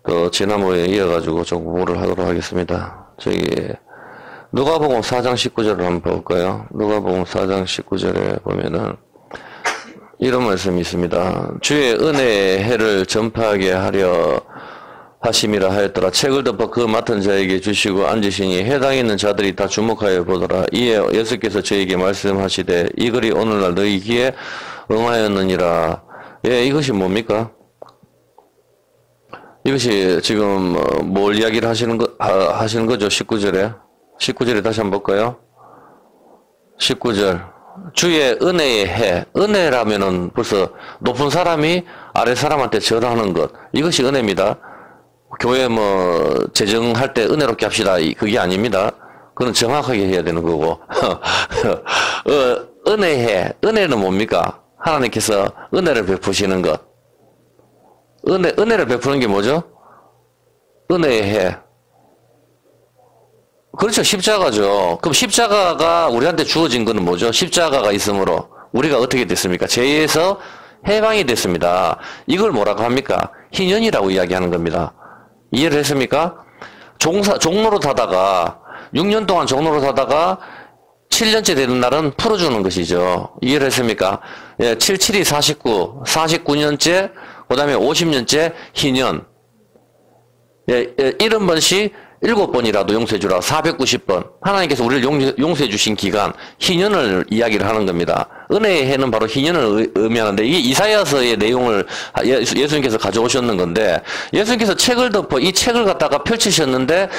또 지난번에 이어가지고 좀 공부를 하도록 하겠습니다. 저기 누가복음 4장 19절을 한번 볼까요? 누가복음 4장 19절에 보면은 이런 말씀이 있습니다. 주의 은혜의 해를 전파하게 하려 하심이라 하였더라. 책을 덮어 그 맡은 자에게 주시고 앉으시니 해당에 있는 자들이 다 주목하여 보더라. 이에 예수께서 저에게 말씀하시되 이 글이 오늘날 너희 귀에 응하였느니라. 예, 이것이 뭡니까? 이것이 지금 뭘 이야기를 하시는 거죠? 19절에 다시 한번 볼까요? 19절. 주의 은혜의 해. 은혜라면은 벌써 높은 사람이 아래 사람한테 절하는 것. 이것이 은혜입니다. 교회 재정할 때 은혜롭게 합시다. 그게 아닙니다. 그건 정확하게 해야 되는 거고. 은혜의 해. 은혜는 뭡니까? 하나님께서 은혜를 베푸시는 것. 은혜를 베푸는 게 뭐죠? 은혜의 해. 그렇죠. 십자가죠. 그럼 십자가가 우리한테 주어진 것은 뭐죠? 십자가가 있으므로 우리가 어떻게 됐습니까? 죄에서 해방이 됐습니다. 이걸 뭐라고 합니까? 희년이라고 이야기하는 겁니다. 이해를 했습니까? 종로로 타다가 6년 동안 종로로 타다가 7년째 되는 날은 풀어주는 것이죠. 이해를 했습니까? 예, 77이 49, 49년째, 그 다음에 50년째 희년. 예, 70번씩 7번이라도 용서해 주라. 490번. 하나님께서 우리를 용서해 주신 기간, 희년을 이야기를 하는 겁니다. 은혜의 해는 바로 희년을 의미하는데, 이게 이사야서의 내용을 예수님께서 가져오셨는 건데, 예수님께서 책을 덮어 이 책을 갖다가 펼치셨는데,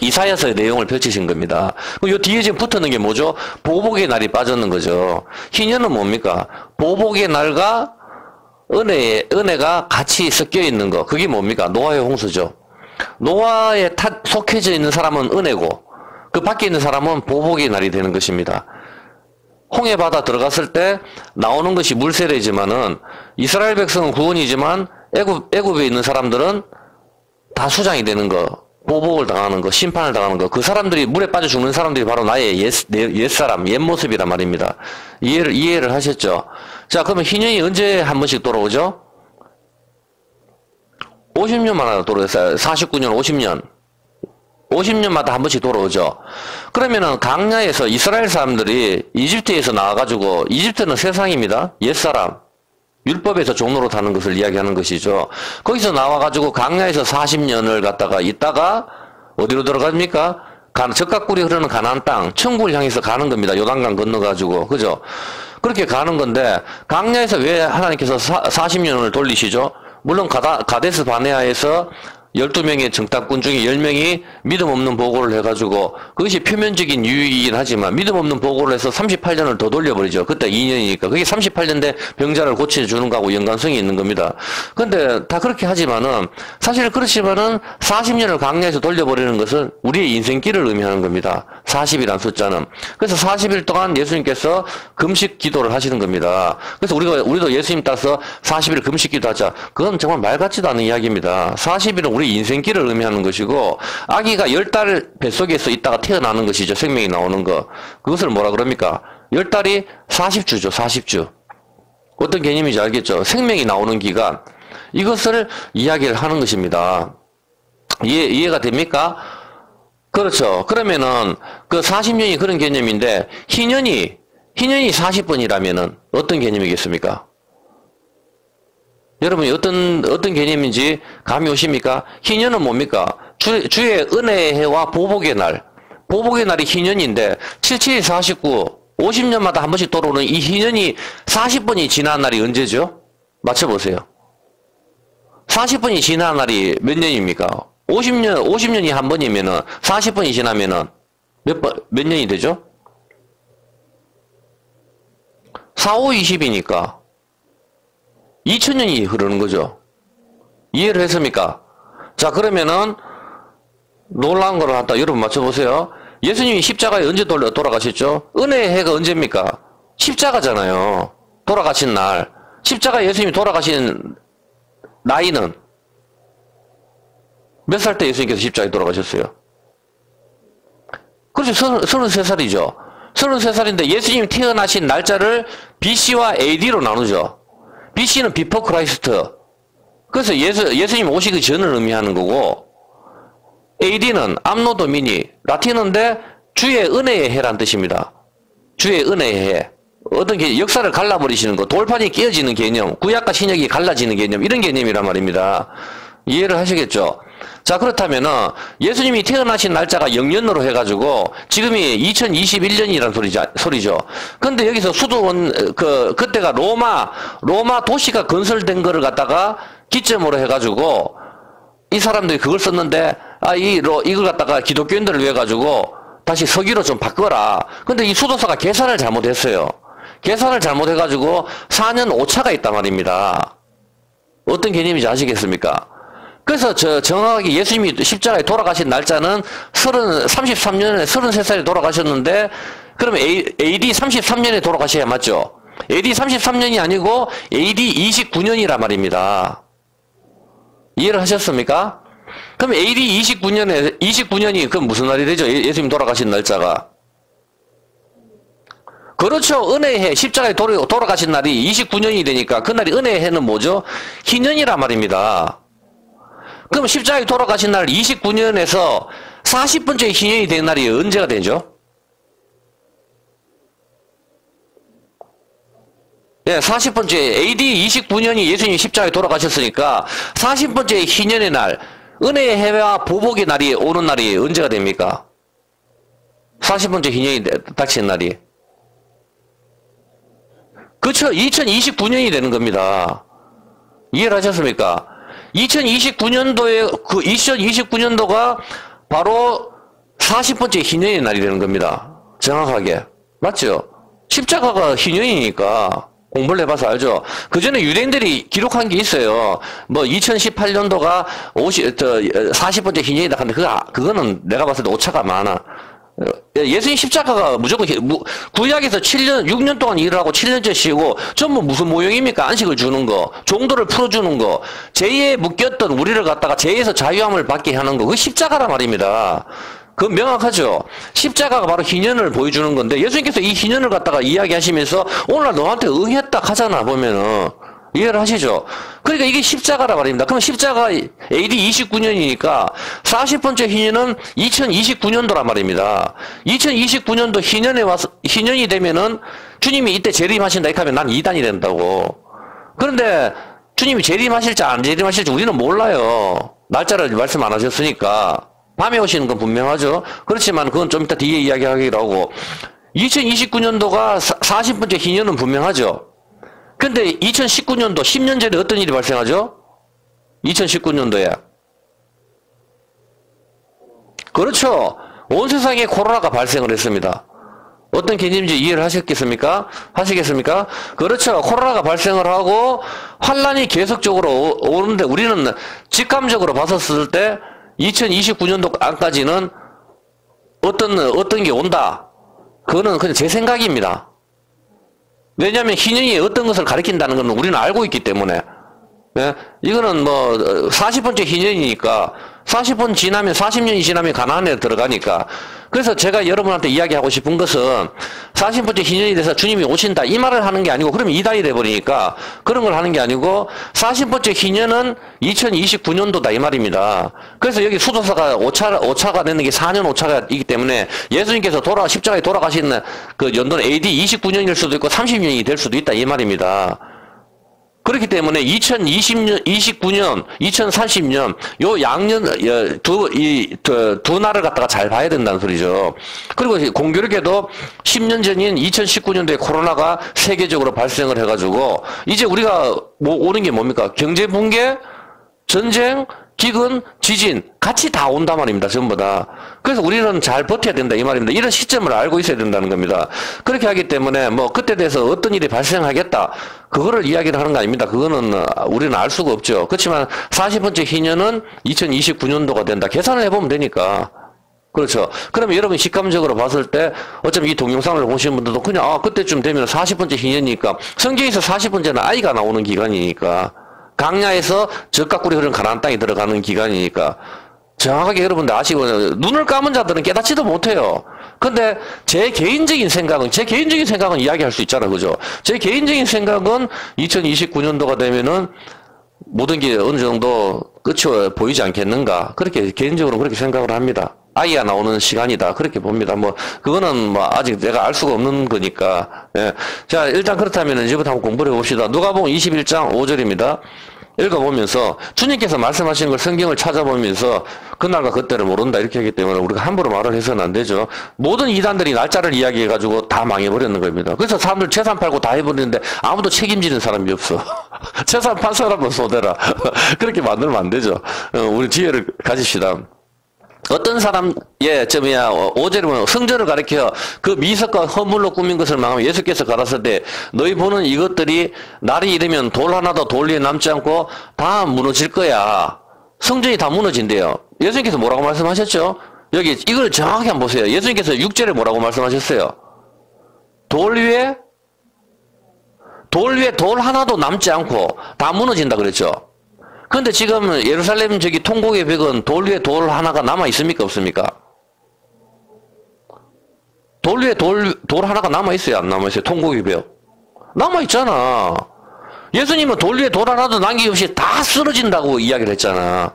이사야서의 내용을 펼치신 겁니다. 요 뒤에 지금 붙었는 게 뭐죠? 보복의 날이 빠졌는 거죠. 희년은 뭡니까? 보복의 날과 은혜가 같이 섞여 있는 거. 그게 뭡니까? 노아의 홍수죠. 노아에 속해져 있는 사람은 은혜고, 그 밖에 있는 사람은 보복의 날이 되는 것입니다. 홍해 바다 들어갔을 때 나오는 것이 물세례지만은, 이스라엘 백성은 구원이지만, 애굽에 있는 사람들은 다 수장이 되는 거. 보복을 당하는 거, 심판을 당하는 거, 그 사람들이, 물에 빠져 죽는 사람들이 바로 나의 옛사람, 옛모습이란 말입니다. 이해를 하셨죠? 자, 그러면 희년이 언제 한 번씩 돌아오죠? 50년마다 돌아오겠어요. 49년, 50년. 50년마다 한 번씩 돌아오죠. 그러면은 강야에서 이스라엘 사람들이 이집트에서 나와가지고, 이집트는 세상입니다. 옛사람. 율법에서 종로로 타는 것을 이야기하는 것이죠. 거기서 나와가지고 강야에서 40년을 갔다가 있다가 어디로 들어갑니까? 적각꿀이 흐르는 가나안 땅, 천국을 향해서 가는 겁니다. 요단강 건너가지고. 그죠? 그렇게 가는 건데, 강야에서 왜 하나님께서 40년을 돌리시죠? 물론 가데스 바네아에서 12명의 정탐꾼 중에 10명이 믿음 없는 보고를 해가지고, 그것이 표면적인 유익이긴 하지만 믿음 없는 보고를 해서 38년을 더 돌려버리죠. 그때 2년이니까. 그게 38년대 병자를 고쳐주는 거하고 연관성이 있는 겁니다. 근데 다 그렇게 하지만은, 사실 그렇지만은 40년을 강야에서 돌려버리는 것은 우리의 인생길을 의미하는 겁니다. 40이란 숫자는. 그래서 40일 동안 예수님께서 금식 기도를 하시는 겁니다. 그래서 우리도 예수님 따라서 40일 금식 기도하자. 그건 정말 말 같지도 않은 이야기입니다. 40일은 우리 인생길을 의미하는 것이고, 아기가 10달 뱃속에서 있다가 태어나는 것이죠. 생명이 나오는 거. 그것을 뭐라 그럽니까? 10달이 40주죠. 40주. 어떤 개념인지 알겠죠? 생명이 나오는 기간. 이것을 이야기를 하는 것입니다. 이해가 됩니까? 그렇죠. 그러면은 그 40년이 그런 개념인데, 희년이 40번이라면은 어떤 개념이겠습니까? 여러분이 어떤 개념인지 감이 오십니까? 희년은 뭡니까? 주의 은혜의 해와 보복의 날. 보복의 날이 희년인데, 77, 49, 50년마다 한 번씩 돌아오는 이 희년이 40번이 지난 날이 언제죠? 맞춰보세요. 40번이 지난 날이 몇 년입니까? 50년이 한 번이면은, 40번이 지나면은, 몇 년이 되죠? 4, 5, 20이니까, 2000년이 흐르는 거죠. 이해를 했습니까? 자, 그러면은 놀라운 거를 갖다 여러분 맞춰보세요. 예수님이 십자가에 언제 돌아가셨죠? 은혜의 해가 언제입니까? 십자가잖아요. 돌아가신 날. 십자가에 예수님이 돌아가신 나이는 몇 살 때 예수님께서 십자가에 돌아가셨어요? 그렇죠. 33살이죠. 33살인데 예수님이 태어나신 날짜를 BC와 AD로 나누죠. BC는 비포 크라이스트. 그래서 예수님 오시기 전을 의미하는 거고, AD는 암노 도미니, 라틴어인데 주의 은혜의 해란 뜻입니다. 주의 은혜의 해. 어떤 역사를 갈라버리시는 거, 돌판이 깨어지는 개념, 구약과 신약이 갈라지는 개념, 이런 개념이란 말입니다. 이해를 하시겠죠? 자, 그렇다면은 예수님이 태어나신 날짜가 영년으로 해가지고 지금이 2021년이라는 소리죠. 근데 여기서 수도원 그때가 로마 도시가 건설된 거를 갖다가 기점으로 해가지고 이 사람들이 그걸 썼는데 이걸 갖다가 기독교인들을 위해 가지고 다시 서기로 좀 바꿔라. 근데 이 수도사가 계산을 잘못했어요. 계산을 잘못해가지고 4년 오차가 있단 말입니다. 어떤 개념인지 아시겠습니까? 그래서 정확하게 예수님이 십자가에 돌아가신 날짜는 33년에 33살에 돌아가셨는데, 그러면 AD 33년에 돌아가셔야 맞죠? AD 33년이 아니고 AD 29년이란 말입니다. 이해를 하셨습니까? 그럼 AD 29년이 그럼 무슨 날이 되죠? 예수님 돌아가신 날짜가. 그렇죠. 은혜의 해, 십자가에 돌아가신 날이 29년이 되니까 그날이 은혜의 해는 뭐죠? 희년이란 말입니다. 그럼 십자가에 돌아가신 날 29년에서 40번째 희년이 된 날이 언제가 되죠? 예, 40번째, AD 29년이 예수님이 십자가에 돌아가셨으니까 40번째 희년의 날, 은혜의 해와 보복의 날이 오는 날이 언제가 됩니까? 40번째 희년이 닥친 날이. 그렇죠. 2029년이 되는 겁니다. 이해를 하셨습니까? 2029년도가 바로 40번째 희년의 날이 되는 겁니다. 정확하게. 맞죠? 십자가가 희년이니까 공부를 해봐서 알죠? 그 전에 유대인들이 기록한 게 있어요. 뭐 2018년도가 40번째 희년이다 하는데 그거는 내가 봤을 때 오차가 많아. 예수님 십자가가 무조건 구약에서 6년 동안 일을 하고 7년째 쉬고 전부 무슨 모형입니까? 안식을 주는 거, 종도를 풀어주는 거, 죄에 묶였던 우리를 갖다가 죄에서 자유함을 받게 하는 거, 그 십자가란 말입니다. 그건 명확하죠. 십자가가 바로 희년을 보여주는 건데 예수님께서 이 희년을 갖다가 이야기하시면서 오늘 너한테 응했다 하잖아 보면은. 이해를 하시죠? 그러니까 이게 십자가란 말입니다. 그럼 십자가 AD 29년이니까 40번째 희년은 2029년도란 말입니다. 2029년도 희년이 되면은 주님이 이때 재림하신다 이렇게 하면 난 이단이 된다고. 그런데 주님이 재림하실지 안 재림하실지 우리는 몰라요. 날짜를 말씀 안 하셨으니까. 밤에 오시는 건 분명하죠. 그렇지만 그건 좀 이따 뒤에 이야기하기로 하고 2029년도가 40번째 희년은 분명하죠. 근데 2019년도 10년 전에 어떤 일이 발생하죠? 2019년도에. 그렇죠. 온 세상에 코로나가 발생을 했습니다. 어떤 개념인지 이해를 하시겠습니까? 그렇죠. 코로나가 발생을 하고 환란이 계속적으로 오는데 우리는 직감적으로 봤었을 때 2029년도 안까지는 어떤 게 온다. 그거는 그냥 제 생각입니다. 왜냐하면 희년이 어떤 것을 가리킨다는 건 우리는 알고 있기 때문에. 예? 이거는 뭐 40번째 희년이니까 40번 지나면 40년이 지나면 가나안에 들어가니까. 그래서 제가 여러분한테 이야기하고 싶은 것은 40번째 희년이 돼서 주님이 오신다 이 말을 하는 게 아니고 그러면 이단이 돼버리니까 그런 걸 하는 게 아니고 40번째 희년은 2029년도다 이 말입니다. 그래서 여기 수도사가 오차가 되는 게 4년 오차가 있기 때문에 예수님께서 십자가에 돌아가신 그 연도는 AD 29년일 수도 있고 30년이 될 수도 있다 이 말입니다. 그렇기 때문에 2020년, 29년, 2030년, 요 양년, 두 날을 갖다가 잘 봐야 된다는 소리죠. 그리고 공교롭게도 10년 전인 2019년도에 코로나가 세계적으로 발생을 해가지고, 이제 우리가 오는 게 뭡니까? 경제 붕괴, 전쟁, 기근, 지진, 같이 다 온단 말입니다. 전부 다. 그래서 우리는 잘 버텨야 된다. 이 말입니다. 이런 시점을 알고 있어야 된다는 겁니다. 그렇게 하기 때문에 뭐 그때 대해서 어떤 일이 발생하겠다. 그거를 이야기를 하는 거 아닙니다. 그거는 우리는 알 수가 없죠. 그렇지만 40번째 희년은 2029년도가 된다. 계산을 해보면 되니까. 그렇죠. 그러면 여러분 직감적으로 봤을 때 어차피 이 동영상을 보시는 분들도 그냥 그때쯤 되면 40번째 희년이니까 성경에서 40번째는 아이가 나오는 기간이니까 강야에서 젖가꾸리 흐르는 가나안 땅에 들어가는 기간이니까 정확하게 여러분들 아시고, 눈을 감은 자들은 깨닫지도 못해요. 근데 제 개인적인 생각은 이야기할 수 있잖아. 그죠? 제 개인적인 생각은 2029년도가 되면은 모든 게 어느 정도 끝이 보이지 않겠는가. 그렇게, 개인적으로 그렇게 생각을 합니다. 아이가 나오는 시간이다. 그렇게 봅니다. 뭐, 그거는 뭐, 아직 내가 알 수가 없는 거니까. 예. 자, 일단 그렇다면 이제부터 한번 공부를 해봅시다. 누가복음 21장 5절입니다. 읽어보면서 주님께서 말씀하신 걸 성경을 찾아보면서 그날과 그때를 모른다 이렇게 하기 때문에 우리가 함부로 말을 해서는 안 되죠. 모든 이단들이 날짜를 이야기해가지고 다 망해버렸는 겁니다. 그래서 사람들 재산 팔고 다 해버리는데 아무도 책임지는 사람이 없어. 재산 판 사람은 쏘대라. 그렇게 만들면 안 되죠. 우리 지혜를 가집시다. 어떤 사람, 오절에 보면 성전을 가리켜 그 미석과 허물로 꾸민 것을 망하면 예수께서 가라사대 너희 보는 이것들이 날이 이르면 돌 하나도 돌 위에 남지 않고 다 무너질 거야. 성전이 다 무너진대요. 예수님께서 뭐라고 말씀하셨죠? 여기 이걸 정확히 한번 보세요. 예수님께서 6절에 뭐라고 말씀하셨어요? 돌 위에 돌 하나도 남지 않고 다 무너진다 그랬죠? 근데 지금 예루살렘 저기 통곡의 벽은 돌 위에 돌 하나가 남아 있습니까? 없습니까? 돌 위에 돌 하나가 남아 있어요? 안 남아 있어요? 통곡의 벽. 남아 있잖아. 예수님은 돌 위에 돌 하나도 남김없이 다 쓰러진다고 이야기를 했잖아.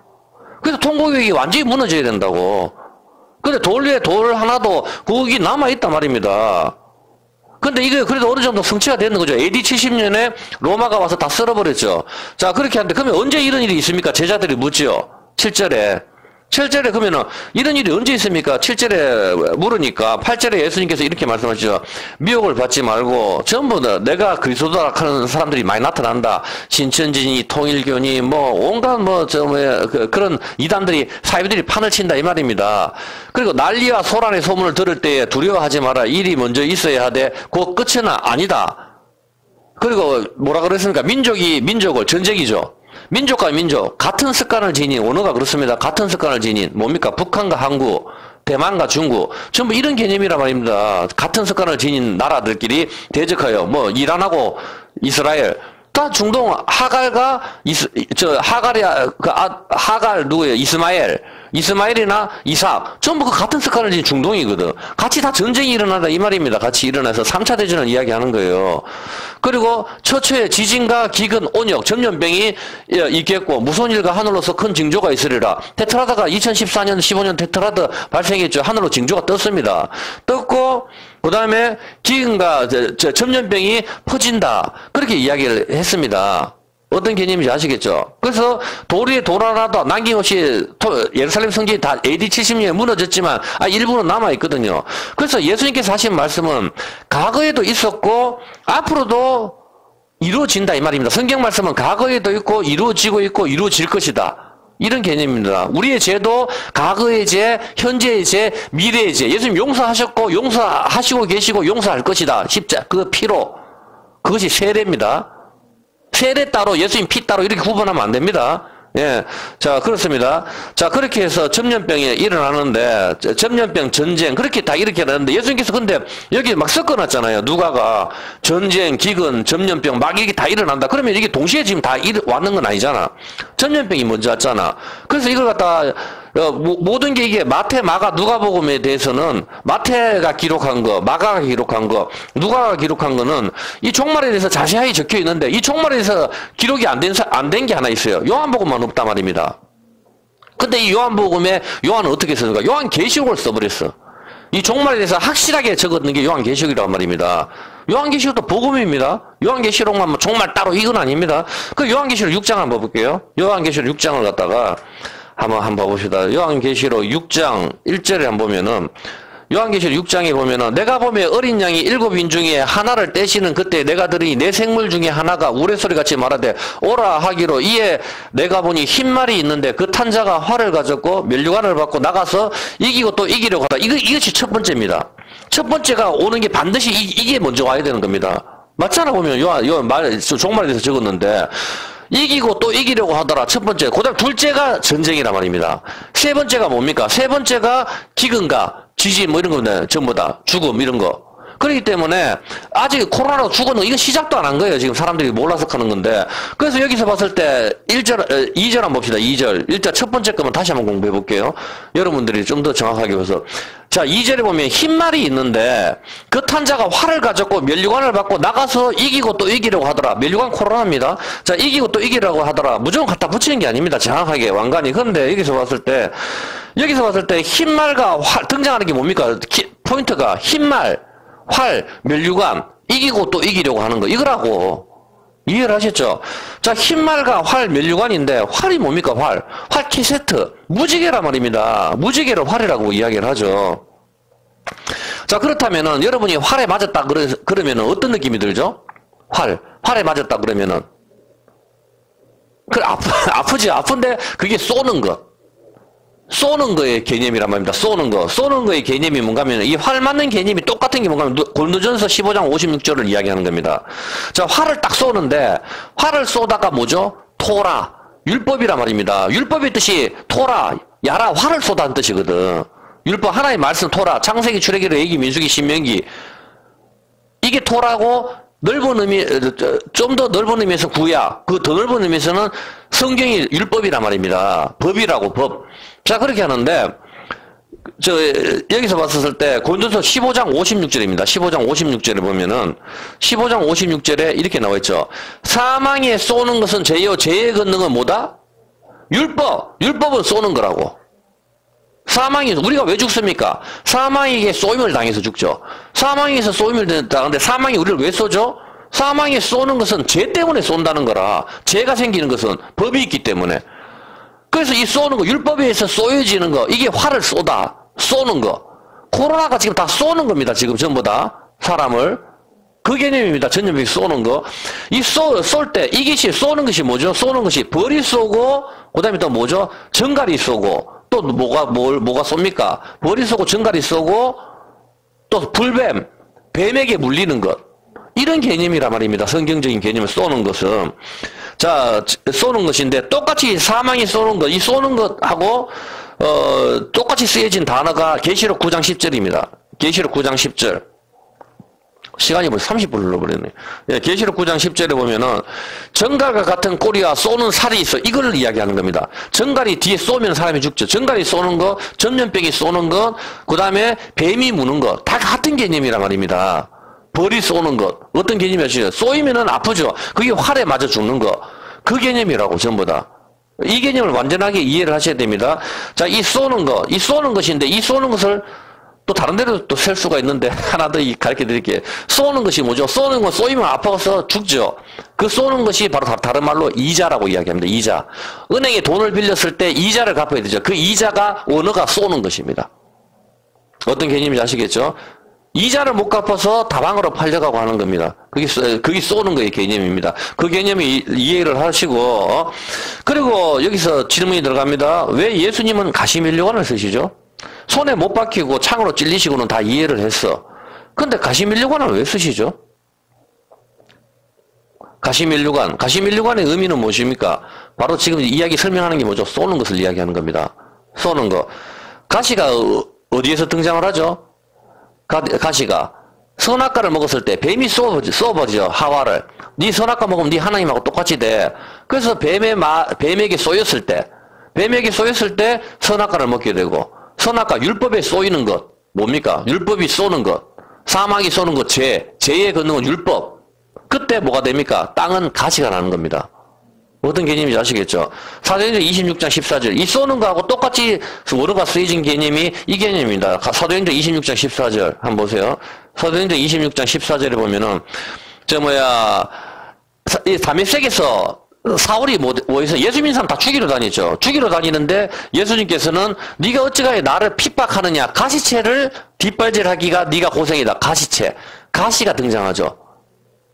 그래서 통곡의 벽이 완전히 무너져야 된다고. 근데 돌 위에 돌 하나도 거기 남아 있단 말입니다. 근데 이게 그래도 어느 정도 성취가 되는 거죠. AD 70년에 로마가 와서 다 쓸어버렸죠. 자, 그렇게 하는데, 그러면 언제 이런 일이 있습니까? 제자들이 묻죠. 7절에. 7절에 그러면은, 이런 일이 언제 있습니까? 7절에 물으니까, 8절에 예수님께서 이렇게 말씀하시죠. 미혹을 받지 말고, 전부 다 내가 그리스도다 하는 사람들이 많이 나타난다. 신천지니, 통일교니, 뭐, 온갖 그런 이단들이, 사이비들이 판을 친다, 이 말입니다. 그리고 난리와 소란의 소문을 들을 때에 두려워하지 마라. 일이 먼저 있어야 하되, 그 끝은 아니다. 그리고 뭐라 그랬습니까? 민족을, 전쟁이죠. 민족과 민족, 같은 습관을 지닌, 언어가 그렇습니다. 같은 습관을 지닌, 뭡니까? 북한과 한국, 대만과 중국, 전부 이런 개념이란 말입니다. 같은 습관을 지닌 나라들끼리 대적하여, 뭐, 이란하고 이스라엘, 다 중동, 하갈과, 하갈 누구예요? 이스마엘이나 이삭, 전부 그 같은 습관을 지닌 중동이거든. 같이 다 전쟁이 일어나다 이 말입니다. 같이 일어나서 3차 대전을 이야기하는 거예요. 그리고 처처에 지진과 기근, 온역, 전염병이 있겠고 무손일과 하늘로서 큰 징조가 있으리라. 테트라드가 2014년, 15년 테트라드 발생했죠. 하늘로 징조가 떴습니다. 떴고 그 다음에 기근과 전염병이 퍼진다. 그렇게 이야기를 했습니다. 어떤 개념인지 아시겠죠? 그래서 돌 위에 돌 하나도 남김없이 예루살렘 성전이 다 AD 70년에 무너졌지만 일부는 남아있거든요. 그래서 예수님께서 하신 말씀은 과거에도 있었고 앞으로도 이루어진다 이 말입니다. 성경 말씀은 과거에도 있고 이루어지고 있고 이루어질 것이다. 이런 개념입니다. 우리의 죄도 과거의 죄, 현재의 죄, 미래의 죄. 예수님 용서하셨고 용서하시고 계시고 용서할 것이다. 그 피로. 그것이 세례입니다. 세례 따로 예수님 피 따로 이렇게 구분하면 안 됩니다. 예. 자, 그렇습니다. 자, 그렇게 해서 전염병이 일어나는데, 전염병, 전쟁, 그렇게 다 이렇게 일어나는데, 예수님께서 근데 여기 막 섞어놨잖아요. 누가가 전쟁, 기근, 전염병, 막 이게 다 일어난다. 그러면 이게 동시에 지금 다 왔는 건 아니잖아. 전염병이 먼저 왔잖아. 그래서 이걸 갖다, 모든 게 이게 마태, 마가, 누가복음에 대해서는 마태가 기록한 거, 마가가 기록한 거, 누가가 기록한 거는 이 종말에 대해서 자세하게 적혀 있는데, 이 종말에 대해서 기록이 안 된 게 하나 있어요. 요한복음만 없단 말입니다. 근데 이 요한복음에 요한은 어떻게 썼는가? 요한계시록을 써버렸어. 이 종말에 대해서 확실하게 적었는 게 요한계시록이란 말입니다. 요한계시록도 복음입니다. 요한계시록만 뭐 종말 따로 이건 아닙니다. 그 요한계시록 6장 한번 볼게요. 요한계시록 6장을 갖다가 한번 봐봅시다. 요한계시록 6장 1절에 한번 보면은, 요한계시록 6장에 보면은, 내가 보면 어린 양이 7인 중에 하나를 떼시는 그때 내가 들으니 내 생물 중에 하나가 우레소리 같이 말하되 오라 하기로, 이에 내가 보니 흰 말이 있는데 그 탄 자가 활을 가졌고 면류관을 받고 나가서 이기고 또 이기려고 하다. 이것이 첫 번째입니다. 첫 번째가 오는 게 반드시 이게 먼저 와야 되는 겁니다. 맞잖아. 보면 종말에 대해서 적었는데, 이기고 또 이기려고 하더라. 첫 번째. 그 다음 둘째가 전쟁이란 말입니다. 세 번째가 뭡니까? 세 번째가 기근과 지진 뭐 이런 겁니다. 전부 다. 죽음 이런 거. 그렇기 때문에 아직 코로나로 죽었는 이거 시작도 안 한 거예요. 지금 사람들이 몰라서 하는 건데. 그래서 여기서 봤을 때 2절 한번 봅시다. 2절. 일단 첫 번째 거만 다시 한번 공부해 볼게요. 여러분들이 좀 더 정확하게 봐서. 자, 2절에 보면 흰말이 있는데 그 탄자가 활을 가졌고 면류관을 받고 나가서 이기고 또 이기려고 하더라. 면류관 코로나입니다. 자, 이기고 또 이기려고 하더라. 무조건 갖다 붙이는 게 아닙니다. 정확하게 왕관이. 그런데 여기서 봤을 때 흰말과 활 등장하는 게 뭡니까? 포인트가 흰말, 활, 면류관, 이기고 또 이기려고 하는 거. 이거라고. 이해를 하셨죠? 자, 흰말과 활, 면류관인데, 활이 뭡니까, 활? 활 키세트. 무지개란 말입니다. 무지개를 활이라고 이야기를 하죠. 자, 그렇다면은, 여러분이 활에 맞았다, 그러면은 어떤 느낌이 들죠? 활에 맞았다, 그러면은. 아프지. 아픈데, 그게 쏘는 것. 쏘는 거의 개념이란 말입니다. 쏘는 거의 개념이 뭔가 하면 이 활 맞는 개념이 똑같은 게 뭔가 하면 고린도전서 15장 56절을 이야기하는 겁니다. 자, 활을 딱 쏘는데 활을 쏘다가 뭐죠? 토라. 율법이란 말입니다. 율법의 뜻이 토라, 야라, 활을 쏘다는 뜻이거든. 율법 하나의 말씀 토라. 창세기, 출애굽기, 레위기, 민수기, 신명기. 이게 토라고 넓은 의미, 좀 더 넓은 의미에서 구약, 그 더 넓은 의미에서는 성경이 율법이란 말입니다. 법이라고, 법. 자, 그렇게 하는데, 여기서 봤을 때, 고린도서 15장 56절입니다. 15장 56절에 보면은, 15장 56절에 이렇게 나와 있죠. 사망에 쏘는 것은 죄요, 죄의 권능은 뭐다? 율법은 쏘는 거라고. 우리가 왜 죽습니까? 사망에게 쏘임을 당해서 죽죠. 사망에서 쏘임을 당하는데 사망이 우리를 왜 쏘죠? 사망에 쏘는 것은 죄 때문에 쏜다는 거라. 죄가 생기는 것은 법이 있기 때문에. 그래서 이 쏘는 거, 율법에 의해서 쏘여지는 거, 이게 활을 쏘는 거. 코로나가 지금 다 쏘는 겁니다. 지금 전부 다. 사람을. 그 개념입니다. 전염병이 쏘는 거. 쏠 때, 이것이 쏘는 것이 뭐죠? 쏘는 것이 벌이 쏘고, 그 다음에 또 뭐죠? 정갈이 쏘고, 또 뭐가 쏩니까? 벌이 쏘고, 정갈이 쏘고, 또 불뱀, 뱀에게 물리는 것. 이런 개념이란 말입니다. 성경적인 개념을 쏘는 것은. 자, 쏘는 것인데, 똑같이 사망이 쏘는 것, 이 쏘는 것하고, 똑같이 쓰여진 단어가 계시록 9장 10절입니다. 계시록 9장 10절. 시간이 벌써 30분 흘러버렸네. 예, 계시록 9장 10절에 보면은, 정갈과 같은 꼬리와 쏘는 살이 있어. 이걸 이야기하는 겁니다. 정갈이 뒤에 쏘면 사람이 죽죠. 정갈이 쏘는 거, 전염병이 쏘는 것, 그 다음에 뱀이 무는 것, 다 같은 개념이란 말입니다. 벌이 쏘는 것. 어떤 개념이 아시죠? 쏘이면은 아프죠? 그게 활에 맞아 죽는 거. 그 개념이라고, 전부 다. 이 개념을 완전하게 이해를 하셔야 됩니다. 자, 이 쏘는 것인데, 이 쏘는 것을 또 다른 데로 또 셀 수가 있는데, 하나 더 가르쳐 드릴게요. 쏘는 것이 뭐죠? 쏘는 건 쏘이면 아파서 죽죠. 그 쏘는 것이 바로 다른 말로 이자라고 이야기합니다. 이자. 은행에 돈을 빌렸을 때 이자를 갚아야 되죠. 그 이자가 언어가 쏘는 것입니다. 어떤 개념인지 아시겠죠? 이자를 못 갚아서 다방으로 팔려가고 하는 겁니다. 그게 쏘는 거의 개념입니다. 그 개념이 이해를 하시고, 그리고 여기서 질문이 들어갑니다. 왜 예수님은 가시면류관을 쓰시죠? 손에 못 박히고 창으로 찔리시고는 다 이해를 했어. 근데 가시면류관을 왜 쓰시죠? 가시면류관의 의미는 무엇입니까? 바로 지금 이야기 설명하는 게 뭐죠? 쏘는 것을 이야기하는 겁니다. 쏘는 거. 가시가 어디에서 등장을 하죠? 가시가 선악과를 먹었을 때 뱀이 쏘버죠. 하와를. 네 선악과 먹으면 네 하나님하고 똑같이 돼. 그래서 뱀에게 쏘였을 때 선악과를 먹게 되고, 선악과 율법에 쏘이는 것 뭡니까? 율법이 쏘는 것, 사망이 쏘는 것, 죄의 권능은 율법. 그때 뭐가 됩니까? 땅은 가시가 나는 겁니다. 어떤 개념인지 아시겠죠? 사도행전 26장 14절. 이 쏘는 거하고 똑같이 원어가 쓰여진 개념이 이 개념입니다. 사도행전 26장 14절. 한번 보세요. 사도행전 26장 14절에 보면은, 이 다메섹에서 사울이 뭐해서 예수 믿는 사람 다 죽이러 다니죠. 죽이러 다니는데 예수님께서는 네가 어찌가해 나를 핍박하느냐. 가시채를 뒷발질하기가 네가 고생이다. 가시채. 가시가 등장하죠.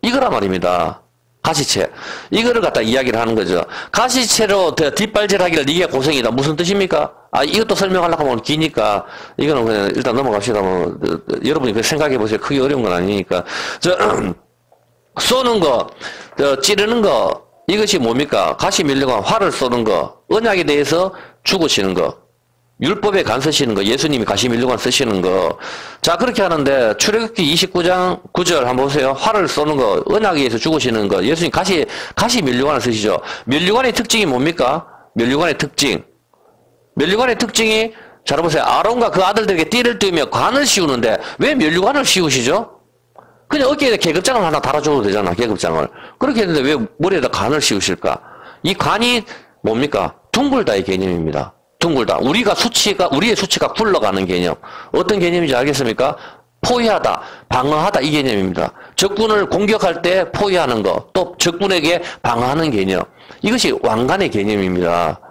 이거란 말입니다. 가시채. 이거를 갖다 이야기를 하는 거죠. 가시채로 뒷발질하기를 네가 고생이다. 무슨 뜻입니까? 이것도 설명하려고 하면 기니까 이거는 그냥 일단 넘어갑시다. 여러분이 생각해 보세요. 크게 어려운 건 아니니까. 쏘는 거, 찌르는 거, 이것이 뭡니까? 가시면류관, 활을 쏘는 거, 언약에 대해서 죽으시는 거. 율법에 간 쓰시는 거, 예수님이 가시밀류관 쓰시는 거. 자, 그렇게 하는데, 출애굽기 29장 9절 한번 보세요. 활을 쏘는 거, 언약에 의해서 죽으시는 거, 예수님 가시밀류관을 쓰시죠. 밀류관의 특징이 뭡니까? 밀류관의 특징. 밀류관의 특징이, 잘 보세요. 아론과 그 아들들에게 띠를 띠며 관을 씌우는데, 왜 밀류관을 씌우시죠? 그냥 어깨에 계급장을 하나 달아줘도 되잖아, 계급장을. 그렇게 했는데 왜 머리에다 관을 씌우실까? 이 관이 뭡니까? 둥글다의 개념입니다. 둥글다. 우리의 수치가 굴러가는 개념. 어떤 개념인지 알겠습니까? 포위하다, 방어하다 이 개념입니다. 적군을 공격할 때 포위하는 거, 또 적군에게 방어하는 개념. 이것이 왕관의 개념입니다.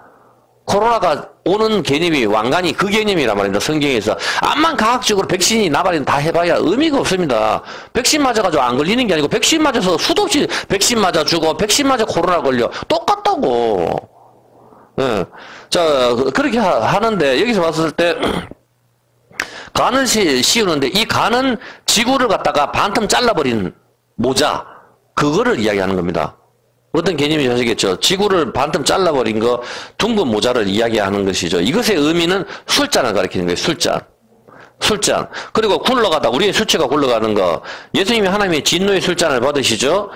코로나가 오는 개념이 왕관이 그 개념이란 말입니다. 성경에서. 암만 과학적으로 백신이 나발이 다 해봐야 의미가 없습니다. 백신 맞아가지고 안 걸리는 게 아니고 백신 맞아서 수도 없이 백신 맞아 주고 백신 맞아 코로나 걸려. 똑같다고. 예. 자, 그렇게 하는데, 여기서 봤을 때, 간을 씌우는데, 이 간은 지구를 갖다가 반틈 잘라버린 모자, 그거를 이야기하는 겁니다. 어떤 개념인지 아시겠죠? 지구를 반틈 잘라버린 거, 둥근 모자를 이야기하는 것이죠. 이것의 의미는 술잔을 가리키는 거예요, 술잔. 술잔. 그리고 굴러가다, 우리의 수치가 굴러가는 거. 예수님이 하나님의 진노의 술잔을 받으시죠?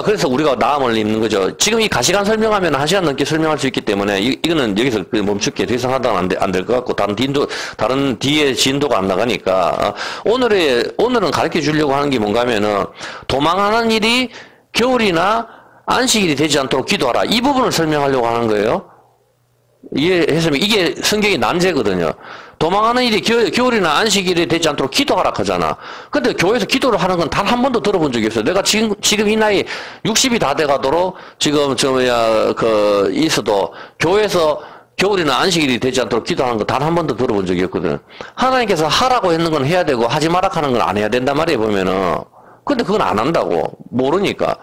그래서 우리가 나음을 입는 거죠. 지금 이 가시관 설명하면 1시간 넘게 설명할 수 있기 때문에, 이거는 여기서 멈출게. 더 이상 하다가 안 될 것 같고, 다른 뒤에 진도가 안 나가니까. 오늘은 가르쳐 주려고 하는 게 뭔가 하면은, 도망하는 일이 겨울이나 안식일이 되지 않도록 기도하라. 이 부분을 설명하려고 하는 거예요. 이해했으면 이게 성경의 난제거든요. 도망하는 일이 겨울이나 안식일이 되지 않도록 기도하라 하잖아. 근데 교회에서 기도를 하는 건 단 한 번도 들어본 적이 없어요. 내가 지금 이 나이 60이 다 돼가도록 지금 있어도 교회에서 겨울이나 안식일이 되지 않도록 기도하는 거 단 한 번도 들어본 적이 없거든. 하나님께서 하라고 했는 건 해야 되고 하지 마라 하는 건 안 해야 된단 말이에요, 보면은. 근데 그건 안 한다고. 모르니까.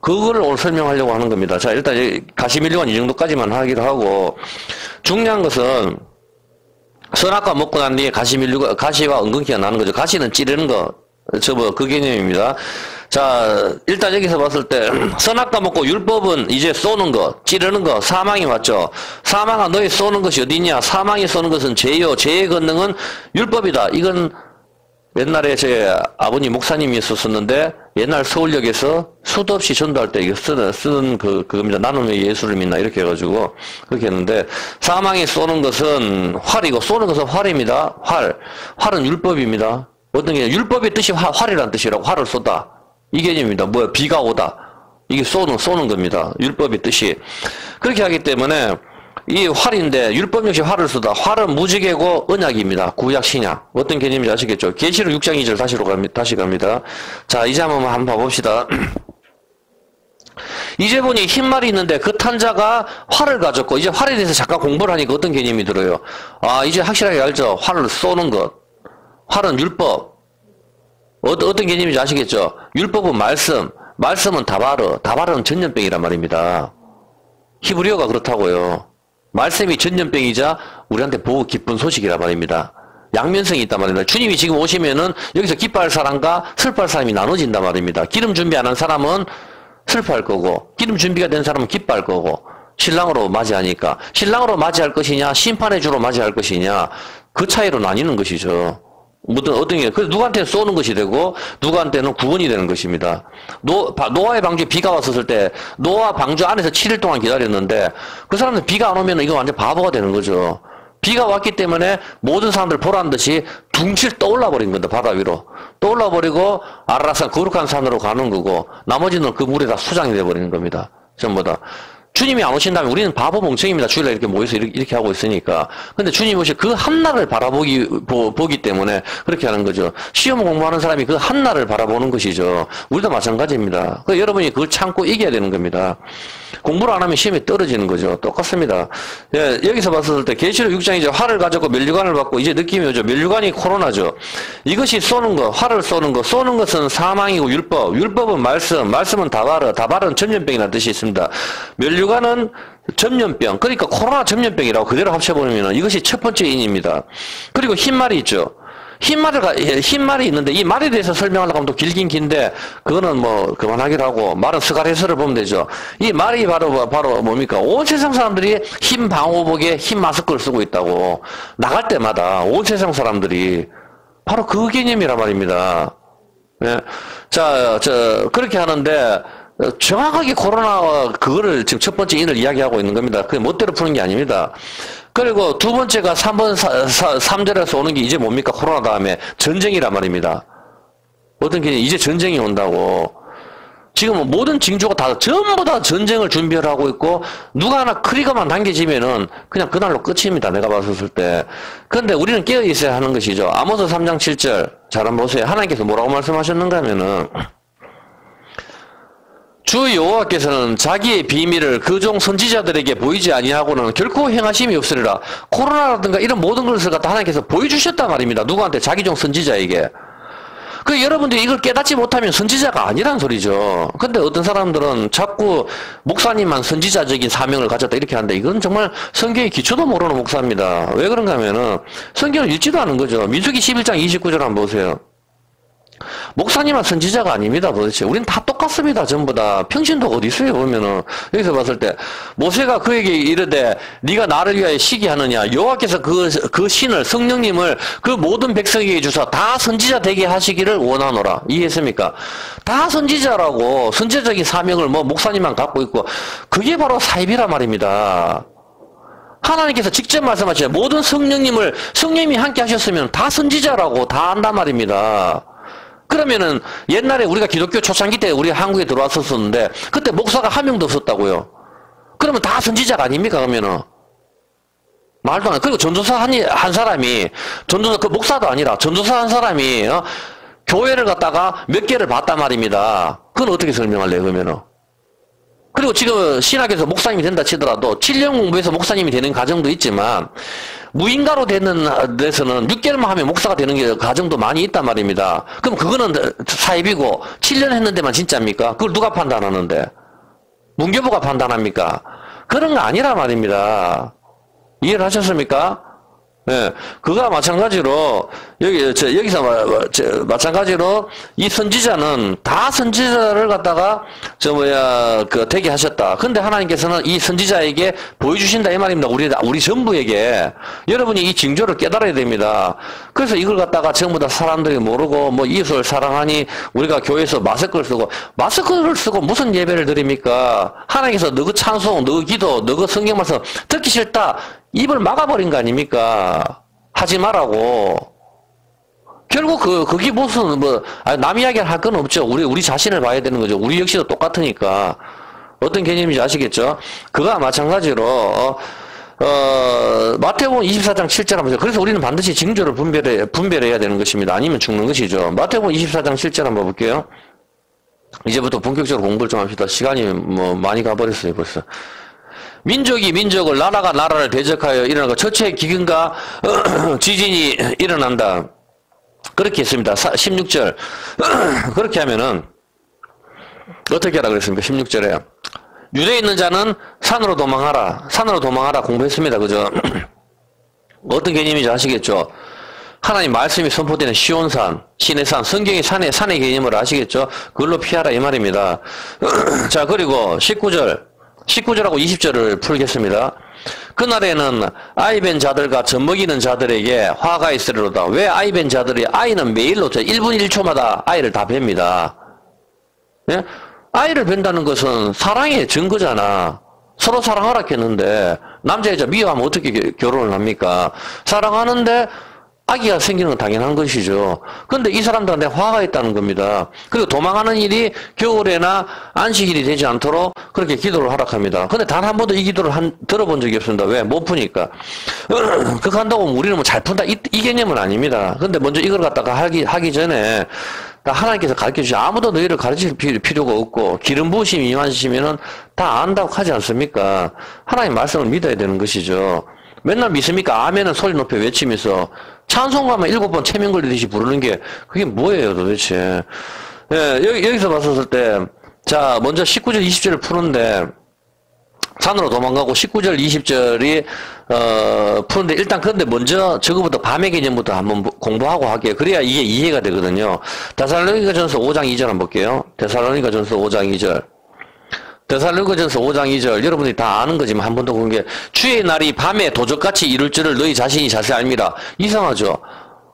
그거를 오늘 설명하려고 하는 겁니다. 자, 일단 가시밀류관 이 정도까지만 하기로 하고, 중요한 것은 선악과 먹고 난 뒤에 가시와 은근기가 나는 거죠. 가시는 찌르는 거, 그 개념입니다. 자, 일단 여기서 봤을 때 선악과 먹고 율법은 이제 쏘는 거, 찌르는 거, 사망이 맞죠. 사망아 너희 쏘는 것이 어디냐? 사망이 쏘는 것은 죄요. 죄의 권능은 율법이다. 이건 옛날에 제 아버님 목사님이 있었었는데 옛날 서울역에서 수도 없이 전도할 때 이거 쓰는 그겁니다. 나는 왜 예수를 믿나 이렇게 해가지고 그렇게 했는데 사망이 쏘는 것은 활이고 쏘는 것은 활입니다. 활은 율법입니다. 어떤 게 율법의 뜻이 활이라는 뜻이라고 활을 쏘다 이 개념입니다. 뭐야 비가 오다 이게 쏘는 겁니다. 율법의 뜻이 그렇게 하기 때문에 이 활인데 율법 역시 활을 쏘다. 활은 무지개고 언약입니다. 구약 신약. 어떤 개념인지 아시겠죠? 계시록 6장 2절 다시 갑니다. 자, 이제 한번 봐봅시다. 이제 보니 흰말이 있는데 그 탄자가 활을 가졌고 이제 활에 대해서 잠깐 공부를 하니까 어떤 개념이 들어요? 아, 이제 확실하게 알죠? 활을 쏘는 것. 활은 율법. 어떤 개념인지 아시겠죠? 율법은 말씀은 다바르는 전염병이란 말입니다. 히브리어가 그렇다고요. 말씀이 전염병이자 우리한테 보고 기쁜 소식이란 말입니다. 양면성이 있단 말입니다. 주님이 지금 오시면은 여기서 기뻐할 사람과 슬퍼할 사람이 나눠진단 말입니다. 기름 준비 안 한 사람은 슬퍼할 거고 기름 준비가 된 사람은 기뻐할 거고 신랑으로 맞이하니까 신랑으로 맞이할 것이냐 심판의 주로 맞이할 것이냐 그 차이로 나뉘는 것이죠. 어떤 게, 그래서 누구한테는 쏘는 것이 되고, 누구한테는 구원이 되는 것입니다. 노아의 방주에 비가 왔었을 때, 노아 방주 안에서 7일 동안 기다렸는데, 그 사람들 비가 안 오면 이거 완전 바보가 되는 거죠. 비가 왔기 때문에 모든 사람들 보란 듯이 둥실 떠올라 버린 겁니다. 바다 위로. 떠올라 버리고, 아라산, 거룩한 산으로 가는 거고, 나머지는 그 물에 다 수장이 되어버리는 겁니다. 전부 다. 주님이 안 오신다면 우리는 바보 멍청입니다. 주일날 이렇게 모여서 이렇게 하고 있으니까. 근데 주님 오실 그 한날을 보기 때문에 그렇게 하는 거죠. 시험 공부하는 사람이 그 한날을 바라보는 것이죠. 우리도 마찬가지입니다. 여러분이 그걸 참고 이겨야 되는 겁니다. 공부를 안 하면 시험에 떨어지는 거죠. 똑같습니다. 예, 여기서 봤을 때 계시록 6장 이제 활을 가졌고 면류관을 받고 이제 느낌이 오죠. 면류관이 코로나죠. 이것이 쏘는 거, 활을 쏘는 것은 사망이고 율법은 말씀은 다바르는 전염병이라는 뜻이 있습니다. 면류관은 전염병, 그러니까 코로나 전염병이라고 그대로 합쳐버리면 이것이 첫 번째 인입니다. 그리고 흰말이 있죠. 흰 말이 있는데 이 말에 대해서 설명하려고 하면 또 길긴 긴데 그거는 뭐 그만하기로 하고 말은 스가랴서를 보면 되죠. 이 말이 바로 뭡니까? 온 세상 사람들이 흰 방호복에 흰 마스크를 쓰고 있다고. 나갈 때마다 온 세상 사람들이 바로 그 개념이란 말입니다. 예. 자, 그렇게 하는데 정확하게 코로나 그거를 지금 첫 번째 인을 이야기하고 있는 겁니다. 그게 멋대로 푸는 게 아닙니다. 그리고 두 번째가 3절에서 오는 게 이제 뭡니까? 코로나 다음에 전쟁이란 말입니다. 어떤 게 이제 전쟁이 온다고. 지금 모든 징조가 다 전부 다 전쟁을 준비를 하고 있고 누가 하나 크리거만 당겨지면은 그냥 그날로 끝입니다. 내가 봤을 때. 그런데 우리는 깨어 있어야 하는 것이죠. 아모스 3장 7절 잘 한번 보세요. 하나님께서 뭐라고 말씀하셨는가 하면은 주 여호와께서는 자기의 비밀을 그 종 선지자들에게 보이지 아니하고는 결코 행하심이 없으리라. 코로나라든가 이런 모든 것을 갖다 하나님께서 보여주셨단 말입니다. 누구한테? 자기 종 선지자에게. 그 여러분들이 이걸 깨닫지 못하면 선지자가 아니란 소리죠. 근데 어떤 사람들은 자꾸 목사님만 선지자적인 사명을 가졌다 이렇게 하는데 이건 정말 성경의 기초도 모르는 목사입니다. 왜 그런가 하면은 성경을 읽지도 않은 거죠. 민수기 11장 29절 한번 보세요. 목사님은 선지자가 아닙니다. 도대체 우린 다 똑같습니다. 전부 다. 평신도 어디 있어요 보면은. 여기서 봤을 때 모세가 그에게 이르되 네가 나를 위하여 시기하느냐. 여호와께서 그 신을 성령님을 그 모든 백성에게 주사 다 선지자 되게 하시기를 원하노라. 이해했습니까? 다 선지자라고 선지자적인 사명을 뭐 목사님만 갖고 있고 그게 바로 사입이란 말입니다. 하나님께서 직접 말씀하시죠. 모든 성령님이 함께 하셨으면 다 선지자라고 다 안단 말입니다. 그러면은 옛날에 우리가 기독교 초창기 때 우리 한국에 들어왔었는데 그때 목사가 한 명도 없었다고요. 그러면 다 선지자가 아닙니까? 그러면은 말도 안 해. 그리고 전도사 한 사람이 전도사 그 목사도 아니라 전도사 한 사람이 교회를 갖다가 몇 개를 봤단 말입니다. 그건 어떻게 설명할래요? 그러면은. 그리고 지금 신학에서 목사님이 된다 치더라도 7년 공부해서 목사님이 되는 가정도 있지만 무인가로 되는 데서는 6개월만 하면 목사가 되는 게 가정도 많이 있단 말입니다. 그럼 그거는 사입이고 7년 했는데만 진짜입니까? 그걸 누가 판단하는데? 문교부가 판단합니까? 그런 거 아니란 말입니다. 이해를 하셨습니까? 예, 그거와 마찬가지로, 여기서 마찬가지로, 이 선지자는 다 선지자를 갖다가, 되게 하셨다. 근데 하나님께서는 이 선지자에게 보여주신다, 이 말입니다. 우리 전부에게. 여러분이 이 징조를 깨달아야 됩니다. 그래서 이걸 갖다가 전부 다 사람들이 모르고, 뭐, 이웃을 사랑하니, 우리가 교회에서 마스크를 쓰고 무슨 예배를 드립니까? 하나님께서 너그 찬송, 너그 기도, 너그 성경 말씀 듣기 싫다. 입을 막아버린 거 아닙니까? 하지 말라고. 결국 그게 무슨, 남 이야기를 할 건 없죠. 우리 자신을 봐야 되는 거죠. 우리 역시도 똑같으니까. 어떤 개념인지 아시겠죠? 그거와 마찬가지로, 마태복음 24장 7절 한번 보세요. 그래서 우리는 반드시 징조를 분별해야 되는 것입니다. 아니면 죽는 것이죠. 마태복음 24장 7절 한번 볼게요. 이제부터 본격적으로 공부를 좀 합시다. 시간이 많이 가버렸어요, 벌써. 민족이 민족을 나라가 나라를 대적하여 일어나고 처처의 기근과 지진이 일어난다. 그렇게 했습니다. 16절. 그렇게 하면은 어떻게 하라 그랬습니까? 16절에 유대에 있는 자는 산으로 도망하라. 산으로 도망하라 공부했습니다. 그죠? 어떤 개념인지 아시겠죠? 하나님 말씀이 선포되는 시온산, 시내산, 성경의 산의 개념을 아시겠죠? 그걸로 피하라 이 말입니다. 자, 그리고 19절하고 20절을 풀겠습니다. 그날에는 아이벤 자들과 젖먹이는 자들에게 화가 있으리로다. 왜 아이벤 자들이, 아이는 매일로 1분 1초마다 아이를 다 뵙니다. 예? 아이를 뵌다는 것은 사랑의 증거잖아. 서로 사랑하라 했는데 남자 여자 미워하면 어떻게 결혼을 합니까? 사랑하는데 아기가 생기는 건 당연한 것이죠. 근데 이 사람들한테 화가 있다는 겁니다. 그리고 도망하는 일이 겨울에나 안식일이 되지 않도록 그렇게 기도를 하락합니다. 근데 단 한 번도 이 기도를 들어본 적이 없습니다. 왜? 못 푸니까. 그거 한다고 우리는 뭐 잘 푼다. 이 개념은 아닙니다. 근데 먼저 이걸 갖다가 하기 전에 하나님께서 가르쳐 주시 아무도 너희를 가르칠 필요가 없고 기름 부으심이 임하시면은 다 안다고 하지 않습니까? 하나님 말씀을 믿어야 되는 것이죠. 맨날 믿습니까? 아멘은 소리 높여 외치면서 찬송가만 7번 체면 걸리듯이 부르는 게 그게 뭐예요 도대체. 예, 여기서 봤었을 때 자 먼저 19절 20절을 푸는데 산으로 도망가고 19절, 20절이 푸는데 일단 근데 먼저 저거부터 밤의 개념부터 한번 공부하고 할게요. 그래야 이게 이해가 되거든요. 데살로니가전서 5장 2절 한번 볼게요. 데살로니가전서 5장 2절. 데살로니가전서 5장 2절 여러분들이 다 아는 거지만 한 번 더 본 게 주의 날이 밤에 도적같이 이룰 줄을 너희 자신이 자세히 알미라. 이상하죠.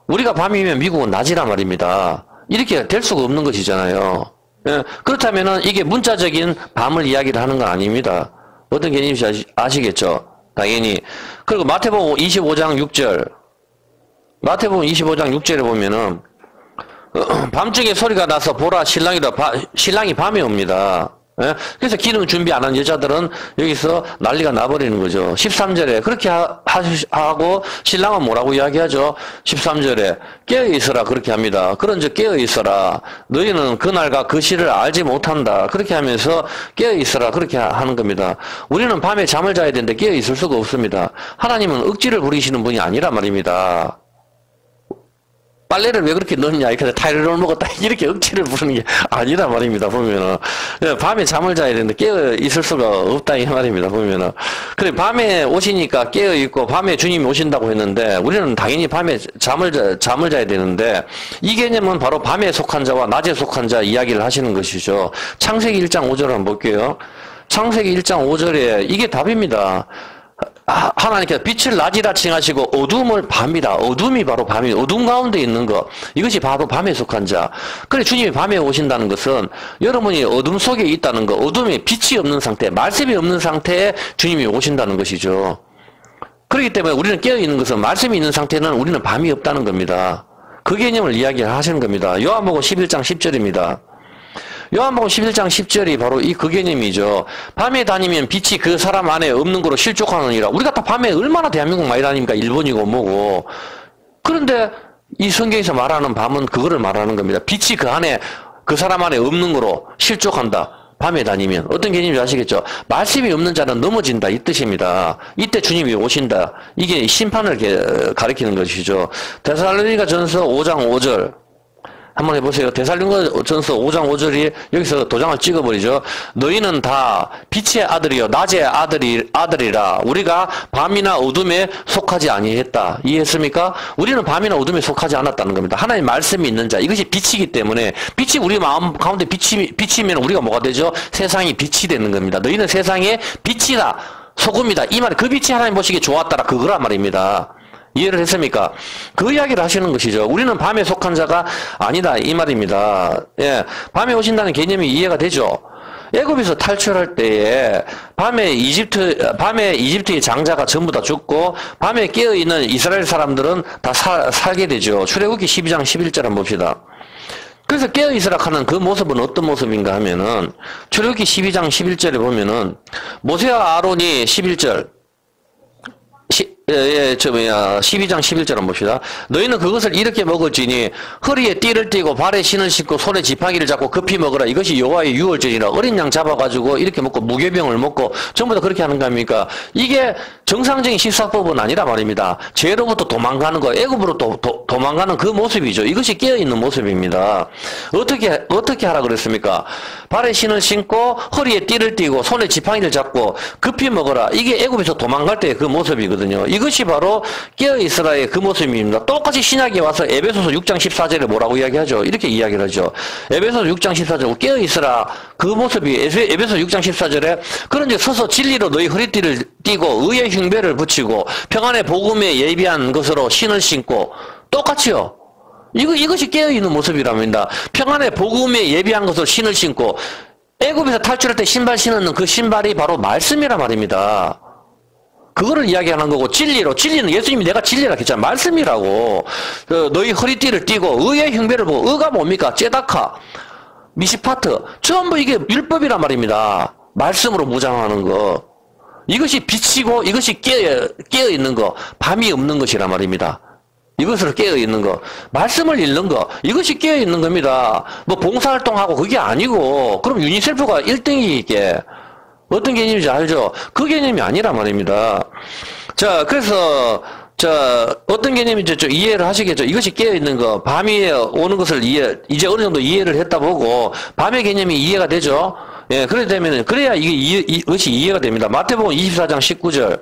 우리가 밤이면 미국은 낮이란 말입니다. 이렇게 될 수가 없는 것이잖아요. 예, 그렇다면은 이게 문자적인 밤을 이야기를 하는 건 아닙니다. 어떤 개념인지 아시겠죠? 당연히. 그리고 마태복음 25장 6절. 마태복음 25장 6절에 보면은 밤중에 소리가 나서 보라 신랑이 밤에 옵니다. 예? 그래서 기능 준비 안 한 여자들은 여기서 난리가 나버리는 거죠. 13절에 그렇게 하고 신랑은 뭐라고 이야기하죠? 13절에 깨어있어라 그렇게 합니다. 그런즉 깨어있어라. 너희는 그날과 그 시를 알지 못한다. 그렇게 하면서 깨어있어라 그렇게 하는 겁니다. 우리는 밤에 잠을 자야 되는데 깨어있을 수가 없습니다. 하나님은 억지를 부리시는 분이 아니란 말입니다. 빨래를 왜 그렇게 넣느냐, 이렇게 타이레놀 먹었다, 이렇게 억지를 부르는 게 아니란 말입니다, 보면은. 밤에 잠을 자야 되는데 깨어 있을 수가 없다, 이 말입니다, 보면은. 그래, 밤에 오시니까 깨어 있고, 밤에 주님이 오신다고 했는데, 우리는 당연히 밤에 잠을 자야 되는데, 이 개념은 바로 밤에 속한 자와 낮에 속한 자 이야기를 하시는 것이죠. 창세기 1장 5절 한번 볼게요. 창세기 1장 5절에 이게 답입니다. 하나님께서 빛을 낮이라 칭하시고 어둠을 밤이라. 어둠이 바로 밤이 어둠 가운데 있는 것. 이것이 바로 밤에 속한 자. 그래 주님이 밤에 오신다는 것은 여러분이 어둠 속에 있다는 것. 어둠에 빛이 없는 상태, 말씀이 없는 상태에 주님이 오신다는 것이죠. 그렇기 때문에 우리는 깨어있는 것은 말씀이 있는 상태는 우리는 밤이 없다는 겁니다. 그 개념을 이야기하시는 겁니다. 요한복음 11장 10절입니다. 요한복음 11장 10절이 바로 그 개념이죠. 밤에 다니면 빛이 그 사람 안에 없는 거로 실족하느니라. 우리가 다 밤에 얼마나 대한민국 많이 다닙니까? 일본이고 뭐고. 그런데 이 성경에서 말하는 밤은 그거를 말하는 겁니다. 빛이 그 사람 안에 없는 거로 실족한다. 밤에 다니면. 어떤 개념인지 아시겠죠? 말씀이 없는 자는 넘어진다. 이 뜻입니다. 이때 주님이 오신다. 이게 심판을 가리키는 것이죠. 데살로니가전서 5장 5절. 한번 해보세요. 데살로니가전서 5장 5절이 여기서 도장을 찍어버리죠. 너희는 다 빛의 아들이요 낮의 아들이라. 우리가 밤이나 어둠에 속하지 아니했다. 이해했습니까? 우리는 밤이나 어둠에 속하지 않았다는 겁니다. 하나님 말씀이 있는 자. 이것이 빛이기 때문에 빛이 우리 마음 가운데 빛이면 우리가 뭐가 되죠? 세상이 빛이 되는 겁니다. 너희는 세상의 빛이다. 소금이다. 이 말이 그 빛이 하나님 보시기에 좋았다라. 그거란 말입니다. 이해를 했습니까? 그 이야기를 하시는 것이죠. 우리는 밤에 속한 자가 아니다. 이 말입니다. 예. 밤에 오신다는 개념이 이해가 되죠? 애굽에서 탈출할 때에 밤에 이집트의 장자가 전부 다 죽고 밤에 깨어있는 이스라엘 사람들은 다 살게 되죠. 출애굽기 12장 11절 한번 봅시다. 그래서 깨어있으라 하는 그 모습은 어떤 모습인가 하면은 출애굽기 12장 11절에 보면은 모세와 아론이 11절 12장 11절 한번 봅시다. 너희는 그것을 이렇게 먹을지니 허리에 띠를 띠고 발에 신을 신고 손에 지팡이를 잡고 급히 먹으라. 이것이 여호와의 유월절이라. 어린 양 잡아가지고 이렇게 먹고 무교병을 먹고 전부 다 그렇게 하는 겁니까? 이게 정상적인 식사법은 아니라 말입니다. 죄로부터 도망가는 거, 애굽으로 도망가는 그 모습이죠. 이것이 깨어있는 모습입니다. 어떻게 하라 그랬습니까? 발에 신을 신고 허리에 띠를 띠고 손에 지팡이를 잡고 급히 먹어라. 이게 애굽에서 도망갈 때의 그 모습이거든요. 이것이 바로 깨어있으라의 그 모습입니다. 똑같이 신약에 와서 에베소서 6장 14절에 뭐라고 이야기하죠? 이렇게 이야기를 하죠. 에베소서 6장 14절 깨어있으라 그 모습이 에베소서 6장 14절에 그런즉 서서 진리로 너희 허리띠를 띠고 의의 흉배를 붙이고 평안의 복음에 예비한 것으로 신을 신고 똑같이요. 이것이 깨어있는 모습이랍니다. 평안의 복음에 예비한 것으로 신을 신고 애굽에서 탈출할 때 신발 신는 그 신발이 바로 말씀이란 말입니다. 그거를 이야기하는 거고 진리는 예수님이 내가 진리라 했잖아요. 말씀이라고. 너희 허리띠를 띠고 의의 흉배를 보고 의가 뭡니까? 째다카, 미시파트 전부 이게 율법이란 말입니다. 말씀으로 무장하는 거. 이것이 빛이고 이것이 깨어있는 거. 밤이 없는 것이란 말입니다. 이것으로 깨어있는 거. 말씀을 읽는 거. 이것이 깨어있는 겁니다. 뭐 봉사활동하고 그게 아니고 그럼 유니셀프가 1등이게 어떤 개념인지 알죠? 그 개념이 아니란 말입니다. 자, 그래서 어떤 개념인지 좀 이해를 하시겠죠? 이것이 깨어있는 거, 밤이 오는 것을 이제 어느 정도 이해를 했다 보고, 밤의 개념이 이해가 되죠? 예, 그래야 이것이 이해가 됩니다. 마태복음 24장 19절.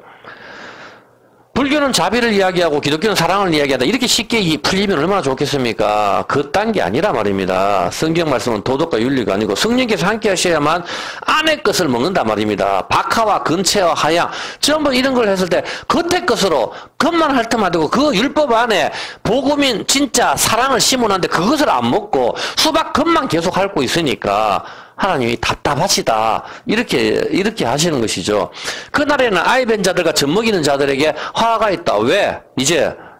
불교는 자비를 이야기하고 기독교는 사랑을 이야기한다. 이렇게 쉽게 풀리면 얼마나 좋겠습니까? 그딴 게 아니라 말입니다. 성경 말씀은 도덕과 윤리가 아니고 성령께서 함께 하셔야만 안의 것을 먹는다 말입니다. 박하와 근체와 하양 전부 이런 걸 했을 때 겉의 것으로 겉만 핥으면 안 되고 그 율법 안에 복음인 진짜 사랑을 심어놨는데 그것을 안 먹고 수박 겉만 계속 핥고 있으니까 하나님이 답답하시다. 이렇게 하시는 것이죠. 그날에는 아이 뵌 자들과 젖먹이는 자들에게 화가 있다. 왜?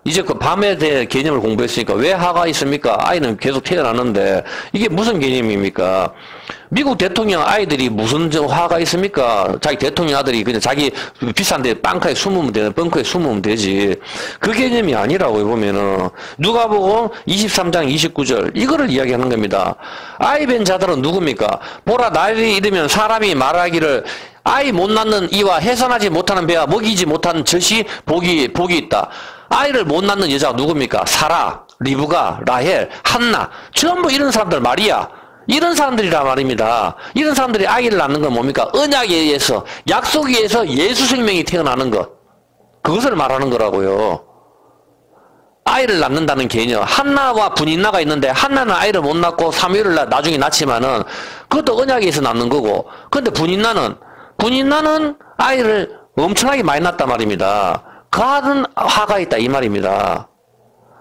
이제 그 밤에 대해 개념을 공부했으니까 왜 화가 있습니까? 아이는 계속 태어나는데 이게 무슨 개념입니까? 미국 대통령 아이들이 무슨 화가 있습니까? 자기 대통령 아들이 그냥 자기 비싼데 벙커에 숨으면 되지. 그 개념이 아니라고 보면은 누가복음 23장 29절 이거를 이야기하는 겁니다. 아이 뵌 자들은 누굽니까? 보라 날이 이르면 사람이 말하기를 아이 못 낳는 이와 해산하지 못하는 배와 먹이지 못하는 젖이 복이 있다. 아이를 못 낳는 여자가 누굽니까? 사라, 리브가, 라헬, 한나 전부 이런 사람들 마리아 이런 사람들이라 말입니다. 이런 사람들이 아기를 낳는 건 뭡니까? 언약에 의해서 약속에 의해서 예수 생명이 태어나는 것 그것을 말하는 거라고요. 아이를 낳는다는 개념 한나와 분인나가 있는데 한나는 아이를 못 낳고 사무엘을 나중에 낳지만은 그것도 언약에 의해서 낳는 거고 근데 분인나는 아이를 엄청나게 많이 낳았단 말입니다. 그는 화가 있다 이 말입니다.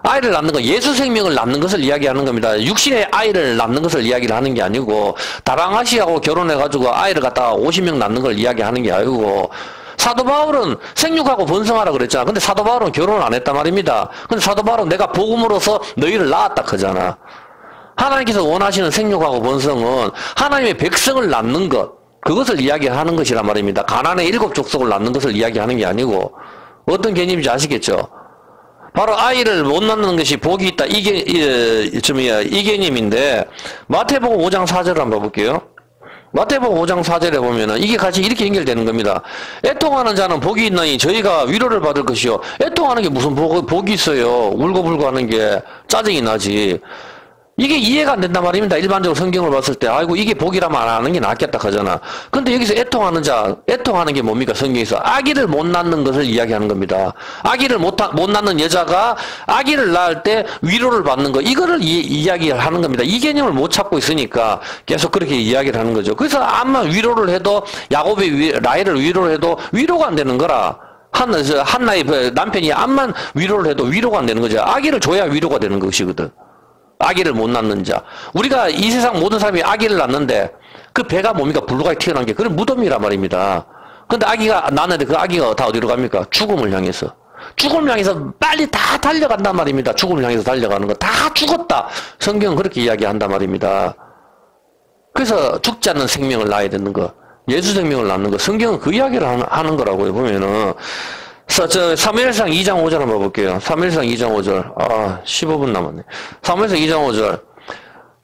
아이를 낳는 거 예수 생명을 낳는 것을 이야기하는 겁니다. 육신의 아이를 낳는 것을 이야기를 하는 게 아니고 다방아씨하고 결혼해가지고 아이를 갖다가 50명 낳는 걸 이야기하는 게 아니고 사도 바울은 생육하고 번성하라 그랬잖아. 근데 사도 바울은 결혼을 안 했단 말입니다. 근데 사도 바울은 내가 복음으로서 너희를 낳았다 그러잖아. 하나님께서 원하시는 생육하고 번성은 하나님의 백성을 낳는 것 그것을 이야기하는 것이란 말입니다. 가나안의 7족속을 낳는 것을 이야기하는 게 아니고 어떤 개념인지 아시겠죠? 바로 아이를 못 낳는 것이 복이 있다. 이 개념인데 마태복음 5장 4절을 한번 볼게요. 마태복음 5장 4절에 보면은 이게 같이 이렇게 연결되는 겁니다. 애통하는 자는 복이 있나니 저희가 위로를 받을 것이요. 애통하는 게 무슨 복이 있어요. 울고불고 하는 게 짜증이 나지. 이게 이해가 안 된단 말입니다. 일반적으로 성경을 봤을 때 아이고 이게 복이라면 안 하는 게 낫겠다 하잖아. 근데 여기서 애통하는 게 뭡니까? 성경에서 아기를 못 낳는 것을 이야기하는 겁니다. 아기를 못 낳는 여자가 아기를 낳을 때 위로를 받는 거 이거를 이야기를 하는 겁니다. 이 개념을 못 찾고 있으니까 계속 그렇게 이야기를 하는 거죠. 그래서 암만 위로를 해도 야곱이 라헬을 위로를 해도 위로가 안 되는 거라. 한나의 남편이 암만 위로를 해도 위로가 안 되는 거죠. 아기를 줘야 위로가 되는 것이거든. 아기를 못 낳는 자. 우리가 이 세상 모든 사람이 아기를 낳는데 그 배가 뭡니까? 불루가에 태어난 게 그건 무덤이란 말입니다. 근데 아기가 낳는데 그 아기가 다 어디로 갑니까? 죽음을 향해서. 죽음을 향해서 빨리 다 달려간단 말입니다. 죽음을 향해서 달려가는 거. 다 죽었다. 성경은 그렇게 이야기한단 말입니다. 그래서 죽지 않는 생명을 낳아야 되는 거. 예수 생명을 낳는 거. 성경은 그 이야기를 하는 거라고요. 보면은. 사무엘상 2장 5절 한번 볼게요. 사무엘상 2장 5절. 15분 남았네. 사무엘상 2장 5절.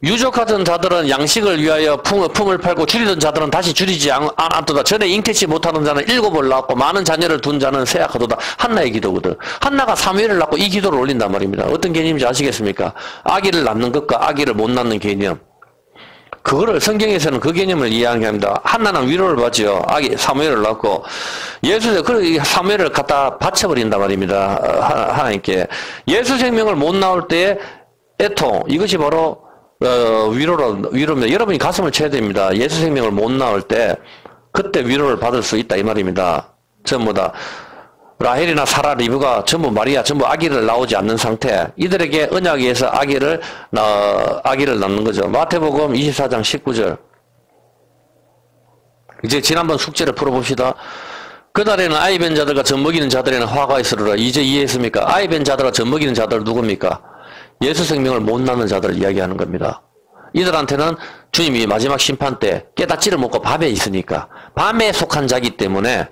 유족하던 자들은 양식을 위하여 품을 팔고 줄이던 자들은 다시 줄이지 않았도다. 전에 잉태치 못하던 자는 7을 낳았고 많은 자녀를 둔 자는 쇠약하도다. 한나의 기도거든. 한나가 사무엘을 낳고 이 기도를 올린단 말입니다. 어떤 개념인지 아시겠습니까? 아기를 낳는 것과 아기를 못 낳는 개념. 그거를 성경에서는 그 개념을 이야기합니다. 한나는 위로를 받지요. 아기 사무엘을 낳고 그 사무엘을 갖다 바쳐버린단 말입니다. 하나님께 예수 생명을 못 낳을 때의 애통 이것이 바로 위로입니다. 여러분이 가슴을 쳐야 됩니다. 예수 생명을 못 낳을 때 그때 위로를 받을 수 있다 이 말입니다. 전부 다 라헬이나 사라, 리브가 전부 마리아 전부 아기를 낳지 않는 상태. 이들에게 언약에 의해서 아기를 낳는 거죠. 마태복음 24장 19절. 이제 지난번 숙제를 풀어봅시다. 그날에는 아이 뵌 자들과 젖먹이는 자들에는 화가 있으리라. 이제 이해했습니까? 아이 뵌 자들과 젖먹이는 자들 누굽니까? 예수 생명을 못 낳는 자들을 이야기하는 겁니다. 이들한테는 주님이 마지막 심판 때 깨닫지를 못하고 밤에 있으니까 밤에 속한 자기 때문에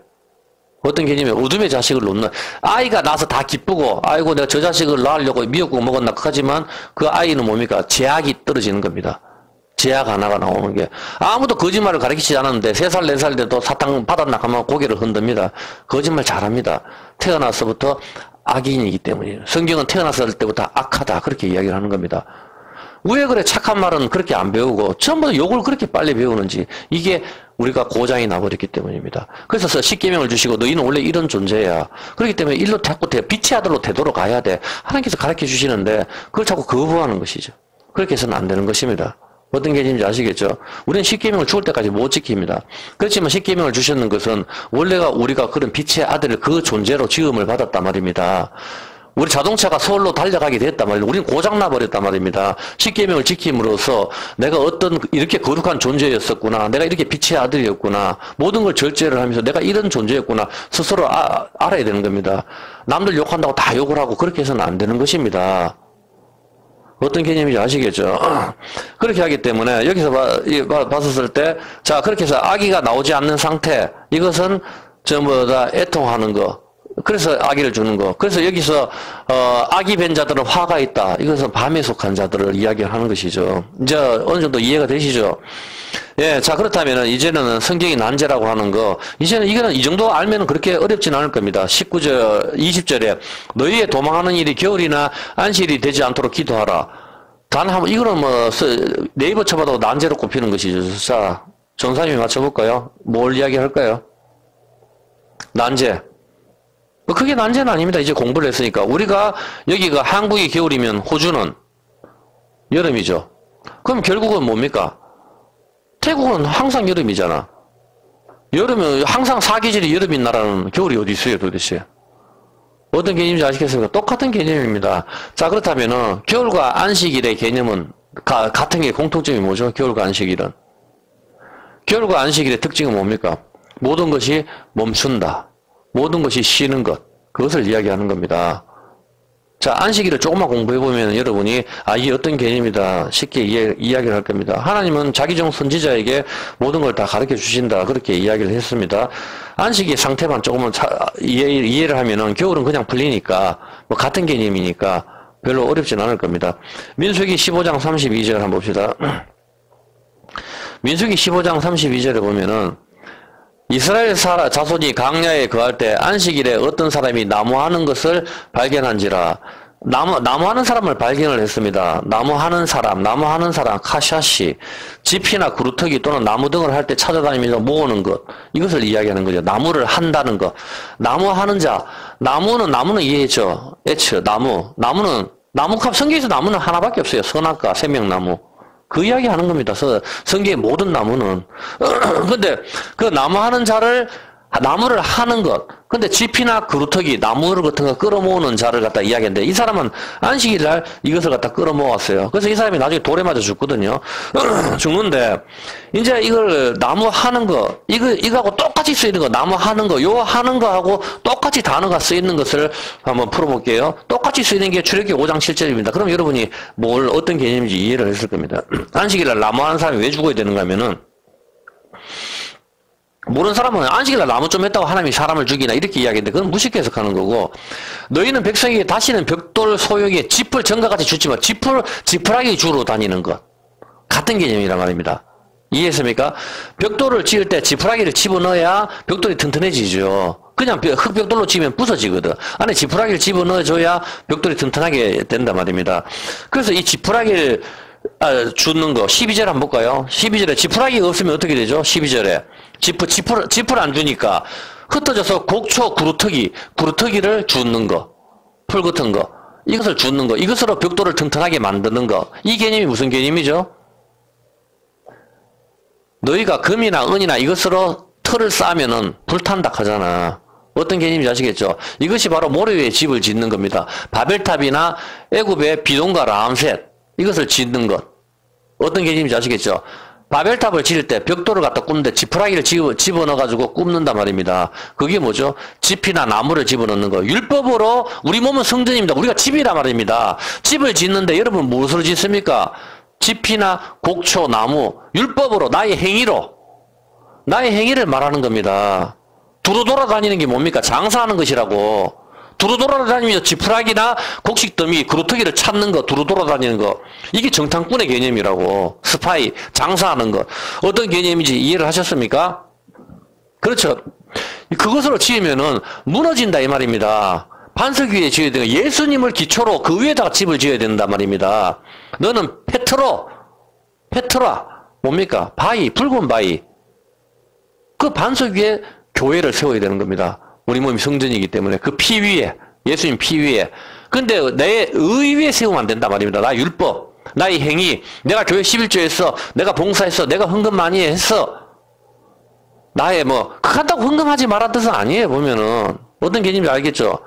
어떤 개념이에요? 어둠의 자식을 놓는 아이가 나서 다 기쁘고 아이고 내가 저 자식을 낳으려고 미역국 먹었나 하지만 그 아이는 뭡니까? 제약이 떨어지는 겁니다. 제약 하나가 나오는 게. 아무도 거짓말을 가르치지 않았는데 3살, 4살 돼도 사탕 받았나 하면 고개를 흔듭니다. 거짓말 잘합니다. 태어나서부터 악인이기 때문이에요. 성경은 태어났을 때부터 악하다 그렇게 이야기를 하는 겁니다. 왜 그래 착한 말은 그렇게 안 배우고 전부 다 욕을 그렇게 빨리 배우는지 이게 우리가 고장이 나버렸기 때문입니다. 그래서 십계명을 주시고 너희는 원래 이런 존재야. 그렇기 때문에 일로 자꾸 빛의 아들로 되도록 가야 돼. 하나님께서 가르쳐 주시는데 그걸 자꾸 거부하는 것이죠. 그렇게 해서는 안 되는 것입니다. 어떤 개념인지 아시겠죠? 우리는 십계명을 죽을 때까지 못 지킵니다. 그렇지만 십계명을 주셨는 것은 원래가 우리가 그런 빛의 아들을 그 존재로 지음을 받았단 말입니다. 우리 자동차가 서울로 달려가게 됐단 말이에요. 우리는 고장나 버렸단 말입니다. 십계명을 지킴으로써 내가 어떤 이렇게 거룩한 존재였었구나. 내가 이렇게 빛의 아들이었구나. 모든 걸 절제를 하면서 내가 이런 존재였구나. 스스로 알아야 되는 겁니다. 남들 욕한다고 다 욕을 하고 그렇게 해서는 안 되는 것입니다. 어떤 개념인지 아시겠죠? 그렇게 하기 때문에 여기서 봤었을 때 자 그렇게 해서 아기가 나오지 않는 상태 이것은 전부 다 애통하는 거 그래서 아기를 주는 거 그래서 여기서 아기 뵌 자들은 화가 있다 이것은 밤에 속한 자들을 이야기하는 것이죠. 이제 어느 정도 이해가 되시죠? 예, 자 그렇다면 이제는 성경이 난제라고 하는 거 이제는 이거는 이 정도 알면 그렇게 어렵진 않을 겁니다. 19절 20절에 너희의 도망하는 일이 겨울이나 안식일이 되지 않도록 기도하라. 단 한 번 이거는 뭐 네이버 쳐봐도 난제로 꼽히는 것이죠. 자 전사님이 맞춰볼까요? 뭘 이야기할까요? 난제. 그게 난제는 아닙니다. 이제 공부를 했으니까 우리가 여기가 한국이 겨울이면 호주는 여름이죠. 그럼 결국은 뭡니까? 태국은 항상 여름이잖아. 여름은 항상 사계절이 여름인 나라는 겨울이 어디 있어요 도대체? 어떤 개념인지 아시겠습니까? 똑같은 개념입니다. 자 그렇다면은 겨울과 안식일의 개념은 같은 게 공통점이 뭐죠? 겨울과 안식일은 겨울과 안식일의 특징은 뭡니까? 모든 것이 멈춘다. 모든 것이 쉬는 것. 그것을 이야기하는 겁니다. 자, 안식일을 조금만 공부해보면 여러분이, 이게 어떤 개념이다. 쉽게 이야기를 할 겁니다. 하나님은 자기종 선지자에게 모든 걸 다 가르쳐 주신다. 그렇게 이야기를 했습니다. 안식의 상태만 조금만 이해를 하면은 겨울은 그냥 풀리니까, 뭐 같은 개념이니까 별로 어렵진 않을 겁니다. 민수기 15장 32절 한번 봅시다. 민수기 15장 32절에 보면은, 이스라엘 자손이 광야에 거할 때 안식일에 어떤 사람이 나무하는 것을 발견한지라. 나무하는 사람을 발견을 했습니다. 나무하는 사람, 카샤시, 지피나 구루터기 또는 나무 등을 할 때 찾아다니면서 모으는 것. 이것을 이야기하는 거죠. 나무를 한다는 것. 나무하는 자. 나무는 이해했죠. 나무는, 나무값, 성경에서 나무는 하나밖에 없어요. 선악과, 생명나무. 그 이야기 하는 겁니다. 성경의 모든 나무는. 근데 그 나무하는 자를, 나무를 하는 것. 근데 지피나 그루터기, 나무를 같은 거 끌어모으는 자를 갖다 이야기했는데 이 사람은 안식일 날 이것을 갖다 끌어모았어요. 그래서 이 사람이 나중에 돌에 맞아 죽거든요. 죽는데, 이제 이걸 나무 하는 거, 이거하고 똑같이 쓰이는 거, 나무 하는 거, 요 하는 거하고 똑같이 단어가 쓰이는 것을 한번 풀어볼게요. 똑같이 쓰이는 게 출애굽기 5장 7절입니다. 그럼 여러분이 어떤 개념인지 이해를 했을 겁니다. 안식일 날 나무 하는 사람이 왜 죽어야 되는가 하면은, 모르는 사람은 안식일날 나무 좀 했다고 하나님이 사람을 죽이나 이렇게 이야기했는데 그건 무식해 해석하는 거고 너희는 백성에게 다시는 벽돌 소용에 짚을 전과같이 주지 마. 지푸라기 주로 다니는 것. 같은 개념이란 말입니다. 이해했습니까? 벽돌을 지을 때 지푸라기를 집어넣어야 벽돌이 튼튼해지죠. 그냥 흙벽돌로 치면 부서지거든. 안에 지푸라기를 집어넣어줘야 벽돌이 튼튼하게 된단 말입니다. 그래서 이 지푸라기를 주는 거 12절 한번 볼까요? 12절에 지푸라기가 없으면 어떻게 되죠? 12절에 지푸를 안 주니까 흩어져서 곡초 구루터기를 주는 거, 풀 같은 거, 이것을 주는 거, 이것으로 벽돌을 튼튼하게 만드는 거. 이 개념이 무슨 개념이죠? 너희가 금이나 은이나 이것으로 틀을 쌓으면은 불탄다 하잖아. 어떤 개념인지 아시겠죠? 이것이 바로 모래 위에 집을 짓는 겁니다. 바벨탑이나 애굽의 비동과 람셋 이것을 짓는 것. 어떤 개념인지 아시겠죠? 바벨탑을 지을 때 벽돌을 갖다 굽는데 지푸라기를 집어넣어가지고 굽는단 말입니다. 그게 뭐죠? 집이나 나무를 집어넣는 거. 율법으로 우리 몸은 성전입니다. 우리가 집이란 말입니다. 집을 짓는데 여러분 무엇으로 짓습니까? 집이나 곡초, 나무. 율법으로 나의 행위를 말하는 겁니다. 두루 돌아다니는 게 뭡니까? 장사하는 것이라고. 두루 돌아다니면서 지푸라기나 곡식더미, 그루터기를 찾는 거, 두루 돌아다니는 거. 이게 정탐꾼의 개념이라고. 스파이, 장사하는 거. 어떤 개념인지 이해를 하셨습니까? 그렇죠. 그것으로 지으면은 무너진다 이 말입니다. 반석 위에 지어야 되는 예수님을 기초로 그 위에다가 집을 지어야 된단 말입니다. 너는 페트라 뭡니까? 바위, 붉은 바위. 그 반석 위에 교회를 세워야 되는 겁니다. 우리 몸이 성전이기 때문에 그 피 위에, 예수님 피 위에. 근데 내 의 위에 세우면 안 된단 말입니다. 나 율법, 나의 행위, 내가 교회 11조 했어, 내가 봉사했어, 내가 헌금 많이 했어. 나의 그렇다고 헌금하지 말란 뜻은 아니에요, 보면은. 어떤 개념인지 알겠죠?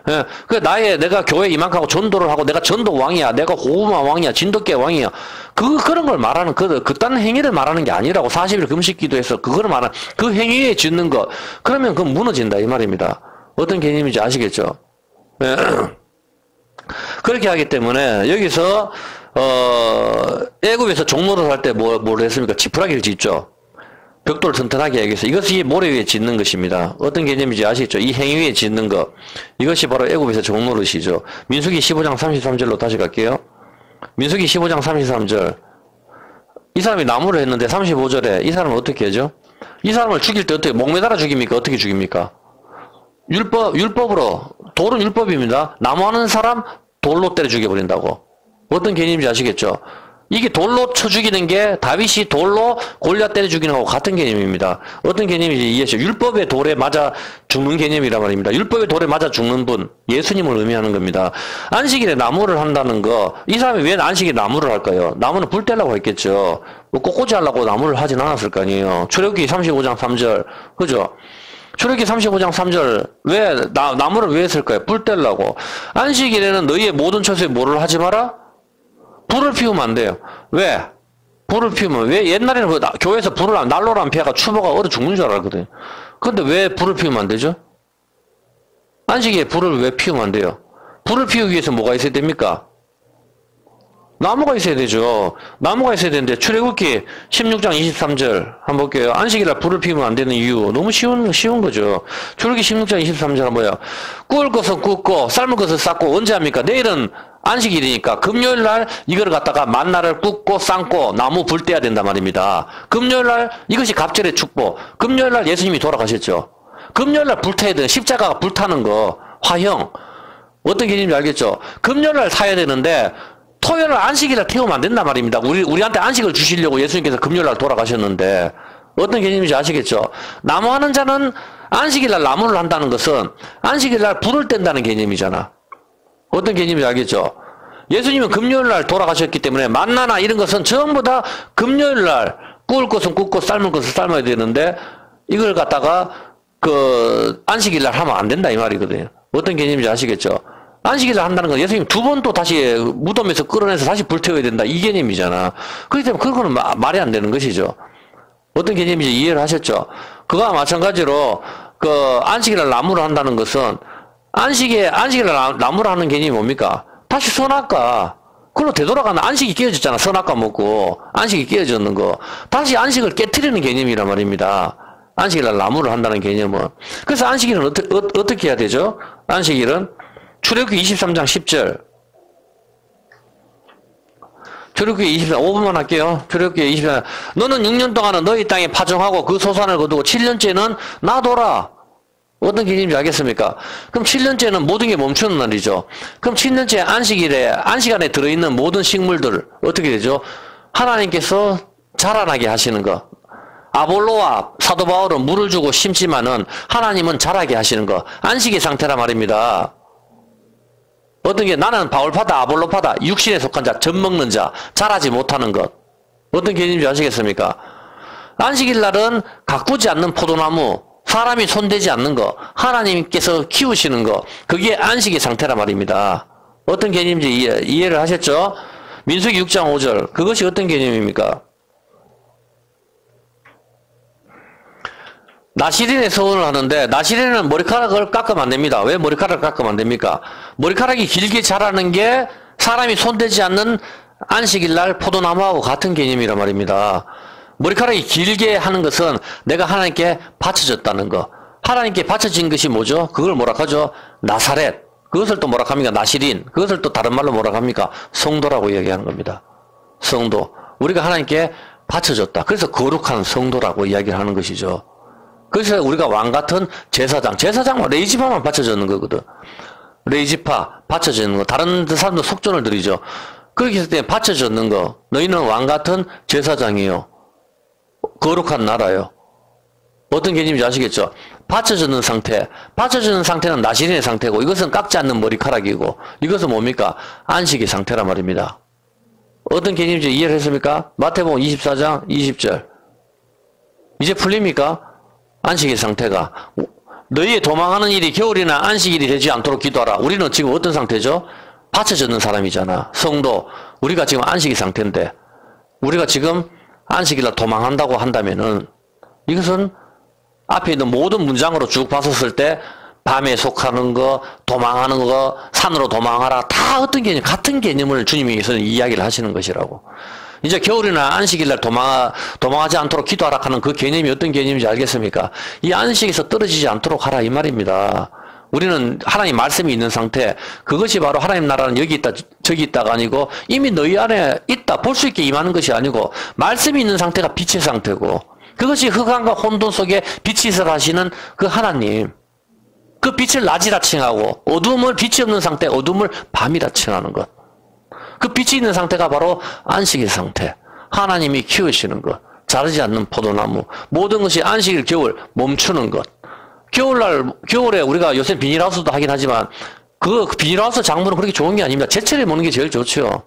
예, 내가 교회 이만하고 전도를 하고, 내가 전도 왕이야, 내가 고구마 왕이야, 진돗개 왕이야. 그런 걸 말하는, 그딴 행위를 말하는 게 아니라고. 40일 금식 기도해서 그거를 말하는, 그 행위에 짓는 거. 그러면 그건 무너진다, 이 말입니다. 어떤 개념인지 아시겠죠? 예. 그렇게 하기 때문에, 여기서, 애굽에서 종로를 할 때 뭘 했습니까? 지푸라기를 짓죠. 벽돌을 튼튼하게 하기 위해서 이것이 모래 위에 짓는 것입니다. 어떤 개념인지 아시겠죠? 이 행위 위에 짓는 것. 이것이 바로 애굽에서 종노릇이죠. 민수기 15장 33절로 다시 갈게요. 민수기 15장 33절. 이 사람이 나무를 했는데 35절에 이 사람은 어떻게 하죠? 이 사람을 죽일 때 어떻게 목매달아 죽입니까? 어떻게 죽입니까? 율법으로. 돌은 율법입니다. 나무하는 사람 돌로 때려 죽여버린다고. 어떤 개념인지 아시겠죠? 이게 돌로 쳐 죽이는 게 다윗이 돌로 골리앗 때려 죽이는 거하고 같은 개념입니다. 어떤 개념인지 이해하시죠? 율법의 돌에 맞아 죽는 개념이란 말입니다. 율법의 돌에 맞아 죽는 분, 예수님을 의미하는 겁니다. 안식일에 나무를 한다는 거, 이 사람이 왜 안식일에 나무를 할까요? 나무는 불 떼려고 했겠죠. 꽃꽂이 하려고 나무를 하진 않았을 거 아니에요. 출애굽기 35장 3절, 그죠? 출애굽기 35장 3절, 나무를 왜 했을까요? 불 떼려고. 안식일에는 너희의 모든 처소에 뭐를 하지 마라? 불을 피우면 안 돼요. 왜? 불을 피우면, 왜? 옛날에는 교회에서 난로를 안 피하가 추모가 얼어 죽는 줄 알았거든요. 근데 왜 불을 피우면 안 되죠? 안식일에 불을 왜 피우면 안 돼요? 불을 피우기 위해서 뭐가 있어야 됩니까? 나무가 있어야 되죠. 나무가 있어야 되는데, 출애굽기 16장 23절 한번 볼게요. 안식일날 불을 피우면 안 되는 이유. 너무 쉬운 거죠. 출애굽기 16장 23절은 뭐예요? 구울 것은 굽고, 삶을 것은 삶고, 언제 합니까? 내일은 안식일이니까 금요일날 이걸 갖다가 만나를 굽고 삶고 나무 불 떼야 된단 말입니다. 금요일날 이것이 갑절의 축복. 금요일날 예수님이 돌아가셨죠. 금요일날 불타야 되는 십자가가 불타는 거 화형. 어떤 개념인지 알겠죠? 금요일날 타야 되는데 토요일날 안식일날 태우면 안 된단 말입니다. 우리한테 안식을 주시려고 예수님께서 금요일날 돌아가셨는데 어떤 개념인지 아시겠죠? 나무하는 자는 안식일날 나무를 한다는 것은 안식일날 불을 뗀다는 개념이잖아. 어떤 개념인지 알겠죠? 예수님은 금요일날 돌아가셨기 때문에 만나나 이런 것은 전부 다 금요일날 구울 것은 굽고 삶을 것은 삶아야 되는데 이걸 갖다가 안식일날 하면 안 된다 이 말이거든요. 어떤 개념인지 아시겠죠? 안식일날 한다는 건 예수님 두 번 또 다시 무덤에서 끌어내서 다시 불태워야 된다 이 개념이잖아. 그렇기 때문에 그거는 말이 안 되는 것이죠. 어떤 개념인지 이해를 하셨죠? 그거와 마찬가지로 안식일날 나무를 한다는 것은 안식일날 나무를 하는 개념이 뭡니까? 다시 선악과, 그걸로 되돌아가는 안식이 깨어졌잖아. 선악과 먹고, 안식이 깨어졌는 거. 다시 안식을 깨트리는 개념이란 말입니다. 안식일날 나무를 한다는 개념은. 그래서 안식일은 어떻게 해야 되죠? 안식일은 출애굽기 23장 10절. 출애굽기 24, 5분만 할게요. 출애굽기 24. 너는 6년 동안은 너희 땅에 파종하고 그 소산을 거두고 7년째는 놔둬라. 어떤 개념인지 알겠습니까? 그럼 7년째는 모든 게 멈추는 날이죠. 그럼 7년째 안식 안에 들어있는 모든 식물들 어떻게 되죠? 하나님께서 자라나게 하시는 거. 아볼로와 사도 바울은 물을 주고 심지만은 하나님은 자라게 하시는 거. 안식의 상태란 말입니다. 어떤 게 나는 바울파다 아볼로파다 육신에 속한 자, 젖먹는 자, 자라지 못하는 것. 어떤 개념인지 아시겠습니까? 안식일 날은 가꾸지 않는 포도나무, 사람이 손대지 않는 거, 하나님께서 키우시는 거, 그게 안식의 상태란 말입니다. 어떤 개념인지 이해를 하셨죠? 민수기 6장 5절, 그것이 어떤 개념입니까? 나시린의 서원을 하는데 나시린은 머리카락을 깎으면 안 됩니다. 왜 머리카락을 깎으면 안 됩니까? 머리카락이 길게 자라는 게 사람이 손대지 않는 안식일날 포도나무하고 같은 개념이란 말입니다. 머리카락이 길게 하는 것은 내가 하나님께 바쳐졌다는 거. 하나님께 바쳐진 것이 뭐죠? 그걸 뭐라 하죠? 나사렛. 그것을 또 뭐라 합니까? 나시린. 그것을 또 다른 말로 뭐라 합니까? 성도라고 이야기하는 겁니다. 성도. 우리가 하나님께 바쳐졌다. 그래서 거룩한 성도라고 이야기를 하는 것이죠. 그래서 우리가 왕 같은 제사장. 제사장은 레이지파만 바쳐졌는 거거든. 레이지파, 바쳐지는 거. 다른 사람도 속전을 드리죠. 그렇게 했을 때 바쳐졌는 거. 너희는 왕 같은 제사장이요. 거룩한 나라요. 어떤 개념인지 아시겠죠? 받쳐주는 상태. 받쳐주는 상태는 나시린의 상태고, 이것은 깎지 않는 머리카락이고, 이것은 뭡니까? 안식의 상태란 말입니다. 어떤 개념인지 이해를 했습니까? 마태복음 24장 20절. 이제 풀립니까? 안식의 상태가. 너희의 도망하는 일이 겨울이나 안식일이 되지 않도록 기도하라. 우리는 지금 어떤 상태죠? 받쳐주는 사람이잖아. 성도. 우리가 지금 안식의 상태인데, 우리가 지금 안식일날 도망한다고 한다면은, 이것은 앞에 있는 모든 문장으로 쭉 봤었을 때 밤에 속하는 거, 도망하는 거, 산으로 도망하라. 다 어떤 개념, 같은 개념을 주님께서는 이야기를 하시는 것이라고. 이제 겨울이나 안식일날 도망하지 않도록 기도하라 하는 그 개념이 어떤 개념인지 알겠습니까? 이 안식에서 떨어지지 않도록 하라 이 말입니다. 우리는 하나님 말씀이 있는 상태, 그것이 바로 하나님 나라는 여기 있다 저기 있다가 아니고 이미 너희 안에 있다 볼 수 있게 임하는 것이 아니고 말씀이 있는 상태가 빛의 상태고, 그것이 흑암과 혼돈 속에 빛이설 하시는 그 하나님, 그 빛을 낮이라 칭하고 어둠을 빛이 없는 상태, 어둠을 밤이라 칭하는 것. 그 빛이 있는 상태가 바로 안식의 상태. 하나님이 키우시는 것. 자르지 않는 포도나무. 모든 것이 안식일 겨울 멈추는 것. 겨울에 우리가 요새 비닐하우스도 하긴 하지만 그 비닐하우스 작물은 그렇게 좋은 게 아닙니다. 제철에 먹는 게 제일 좋죠.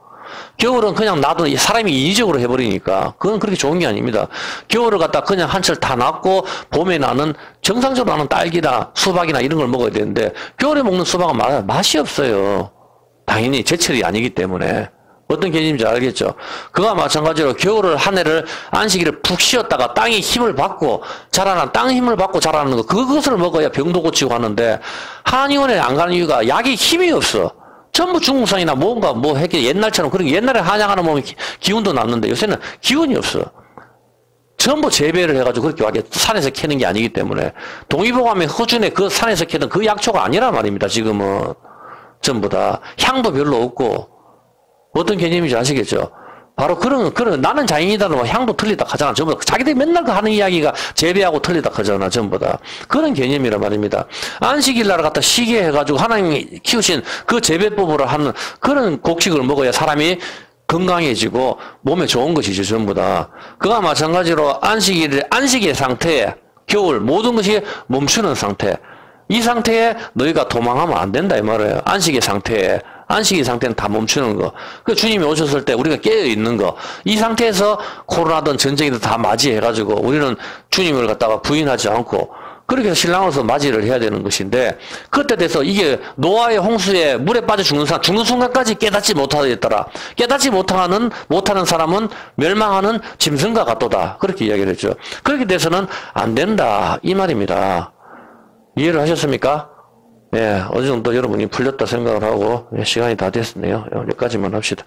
겨울은 그냥 놔도 사람이 인위적으로 해버리니까 그건 그렇게 좋은 게 아닙니다. 겨울을 갖다 그냥 한철 다 놨고 봄에 나는 정상적으로 나는 딸기나 수박이나 이런 걸 먹어야 되는데 겨울에 먹는 수박은 맛이 없어요. 당연히 제철이 아니기 때문에. 어떤 개념인지 알겠죠? 그와 마찬가지로 겨울을 한 해를 안식일을 푹 쉬었다가 땅에 힘을 받고 자라난 땅 힘을 받고 자라는 거, 그것을 먹어야 병도 고치고 하는데 한의원에 안 가는 이유가 약에 힘이 없어. 전부 중국산이나 뭔가 뭐 했게 옛날처럼, 그렇게 옛날에 한약하나 보면 기운도 남는데 요새는 기운이 없어. 전부 재배를 해가지고 그렇게 와게 산에서 캐는 게 아니기 때문에. 동의보감에 허준에 그 산에서 캐던 그 약초가 아니란 말입니다. 지금은 전부 다 향도 별로 없고. 어떤 개념인지 아시겠죠? 바로 그런 나는 자연이다는 향도 틀리다 하잖아. 전부 다 자기들이 맨날 하는 이야기가 재배하고 틀리다 하잖아. 전부 다 그런 개념이란 말입니다. 안식일 날 갖다 쉬게 해가지고 하나님이 키우신 그 재배법으로 하는 그런 곡식을 먹어야 사람이 건강해지고 몸에 좋은 것이죠. 전부 다. 그와 마찬가지로 안식의 상태에 겨울 모든 것이 멈추는 상태. 이 상태에 너희가 도망하면 안 된다 이 말이에요. 안식의 상태는 다 멈추는 거. 그 주님이 오셨을 때 우리가 깨어 있는 거. 이 상태에서 코로나든 전쟁이든 다 맞이해가지고 우리는 주님을 갖다가 부인하지 않고 그렇게 해서 신랑으로서 맞이를 해야 되는 것인데, 그때 돼서 이게 노아의 홍수에 물에 빠져 죽는 순간까지 깨닫지 못하겠더라. 깨닫지 못하는 사람은 멸망하는 짐승과 같도다. 그렇게 이야기를 했죠. 그렇게 돼서는 안 된다 이 말입니다. 이해를 하셨습니까? 예, 어느 정도 여러분이 풀렸다 생각을 하고, 시간이 다 됐네요. 여기까지만 합시다.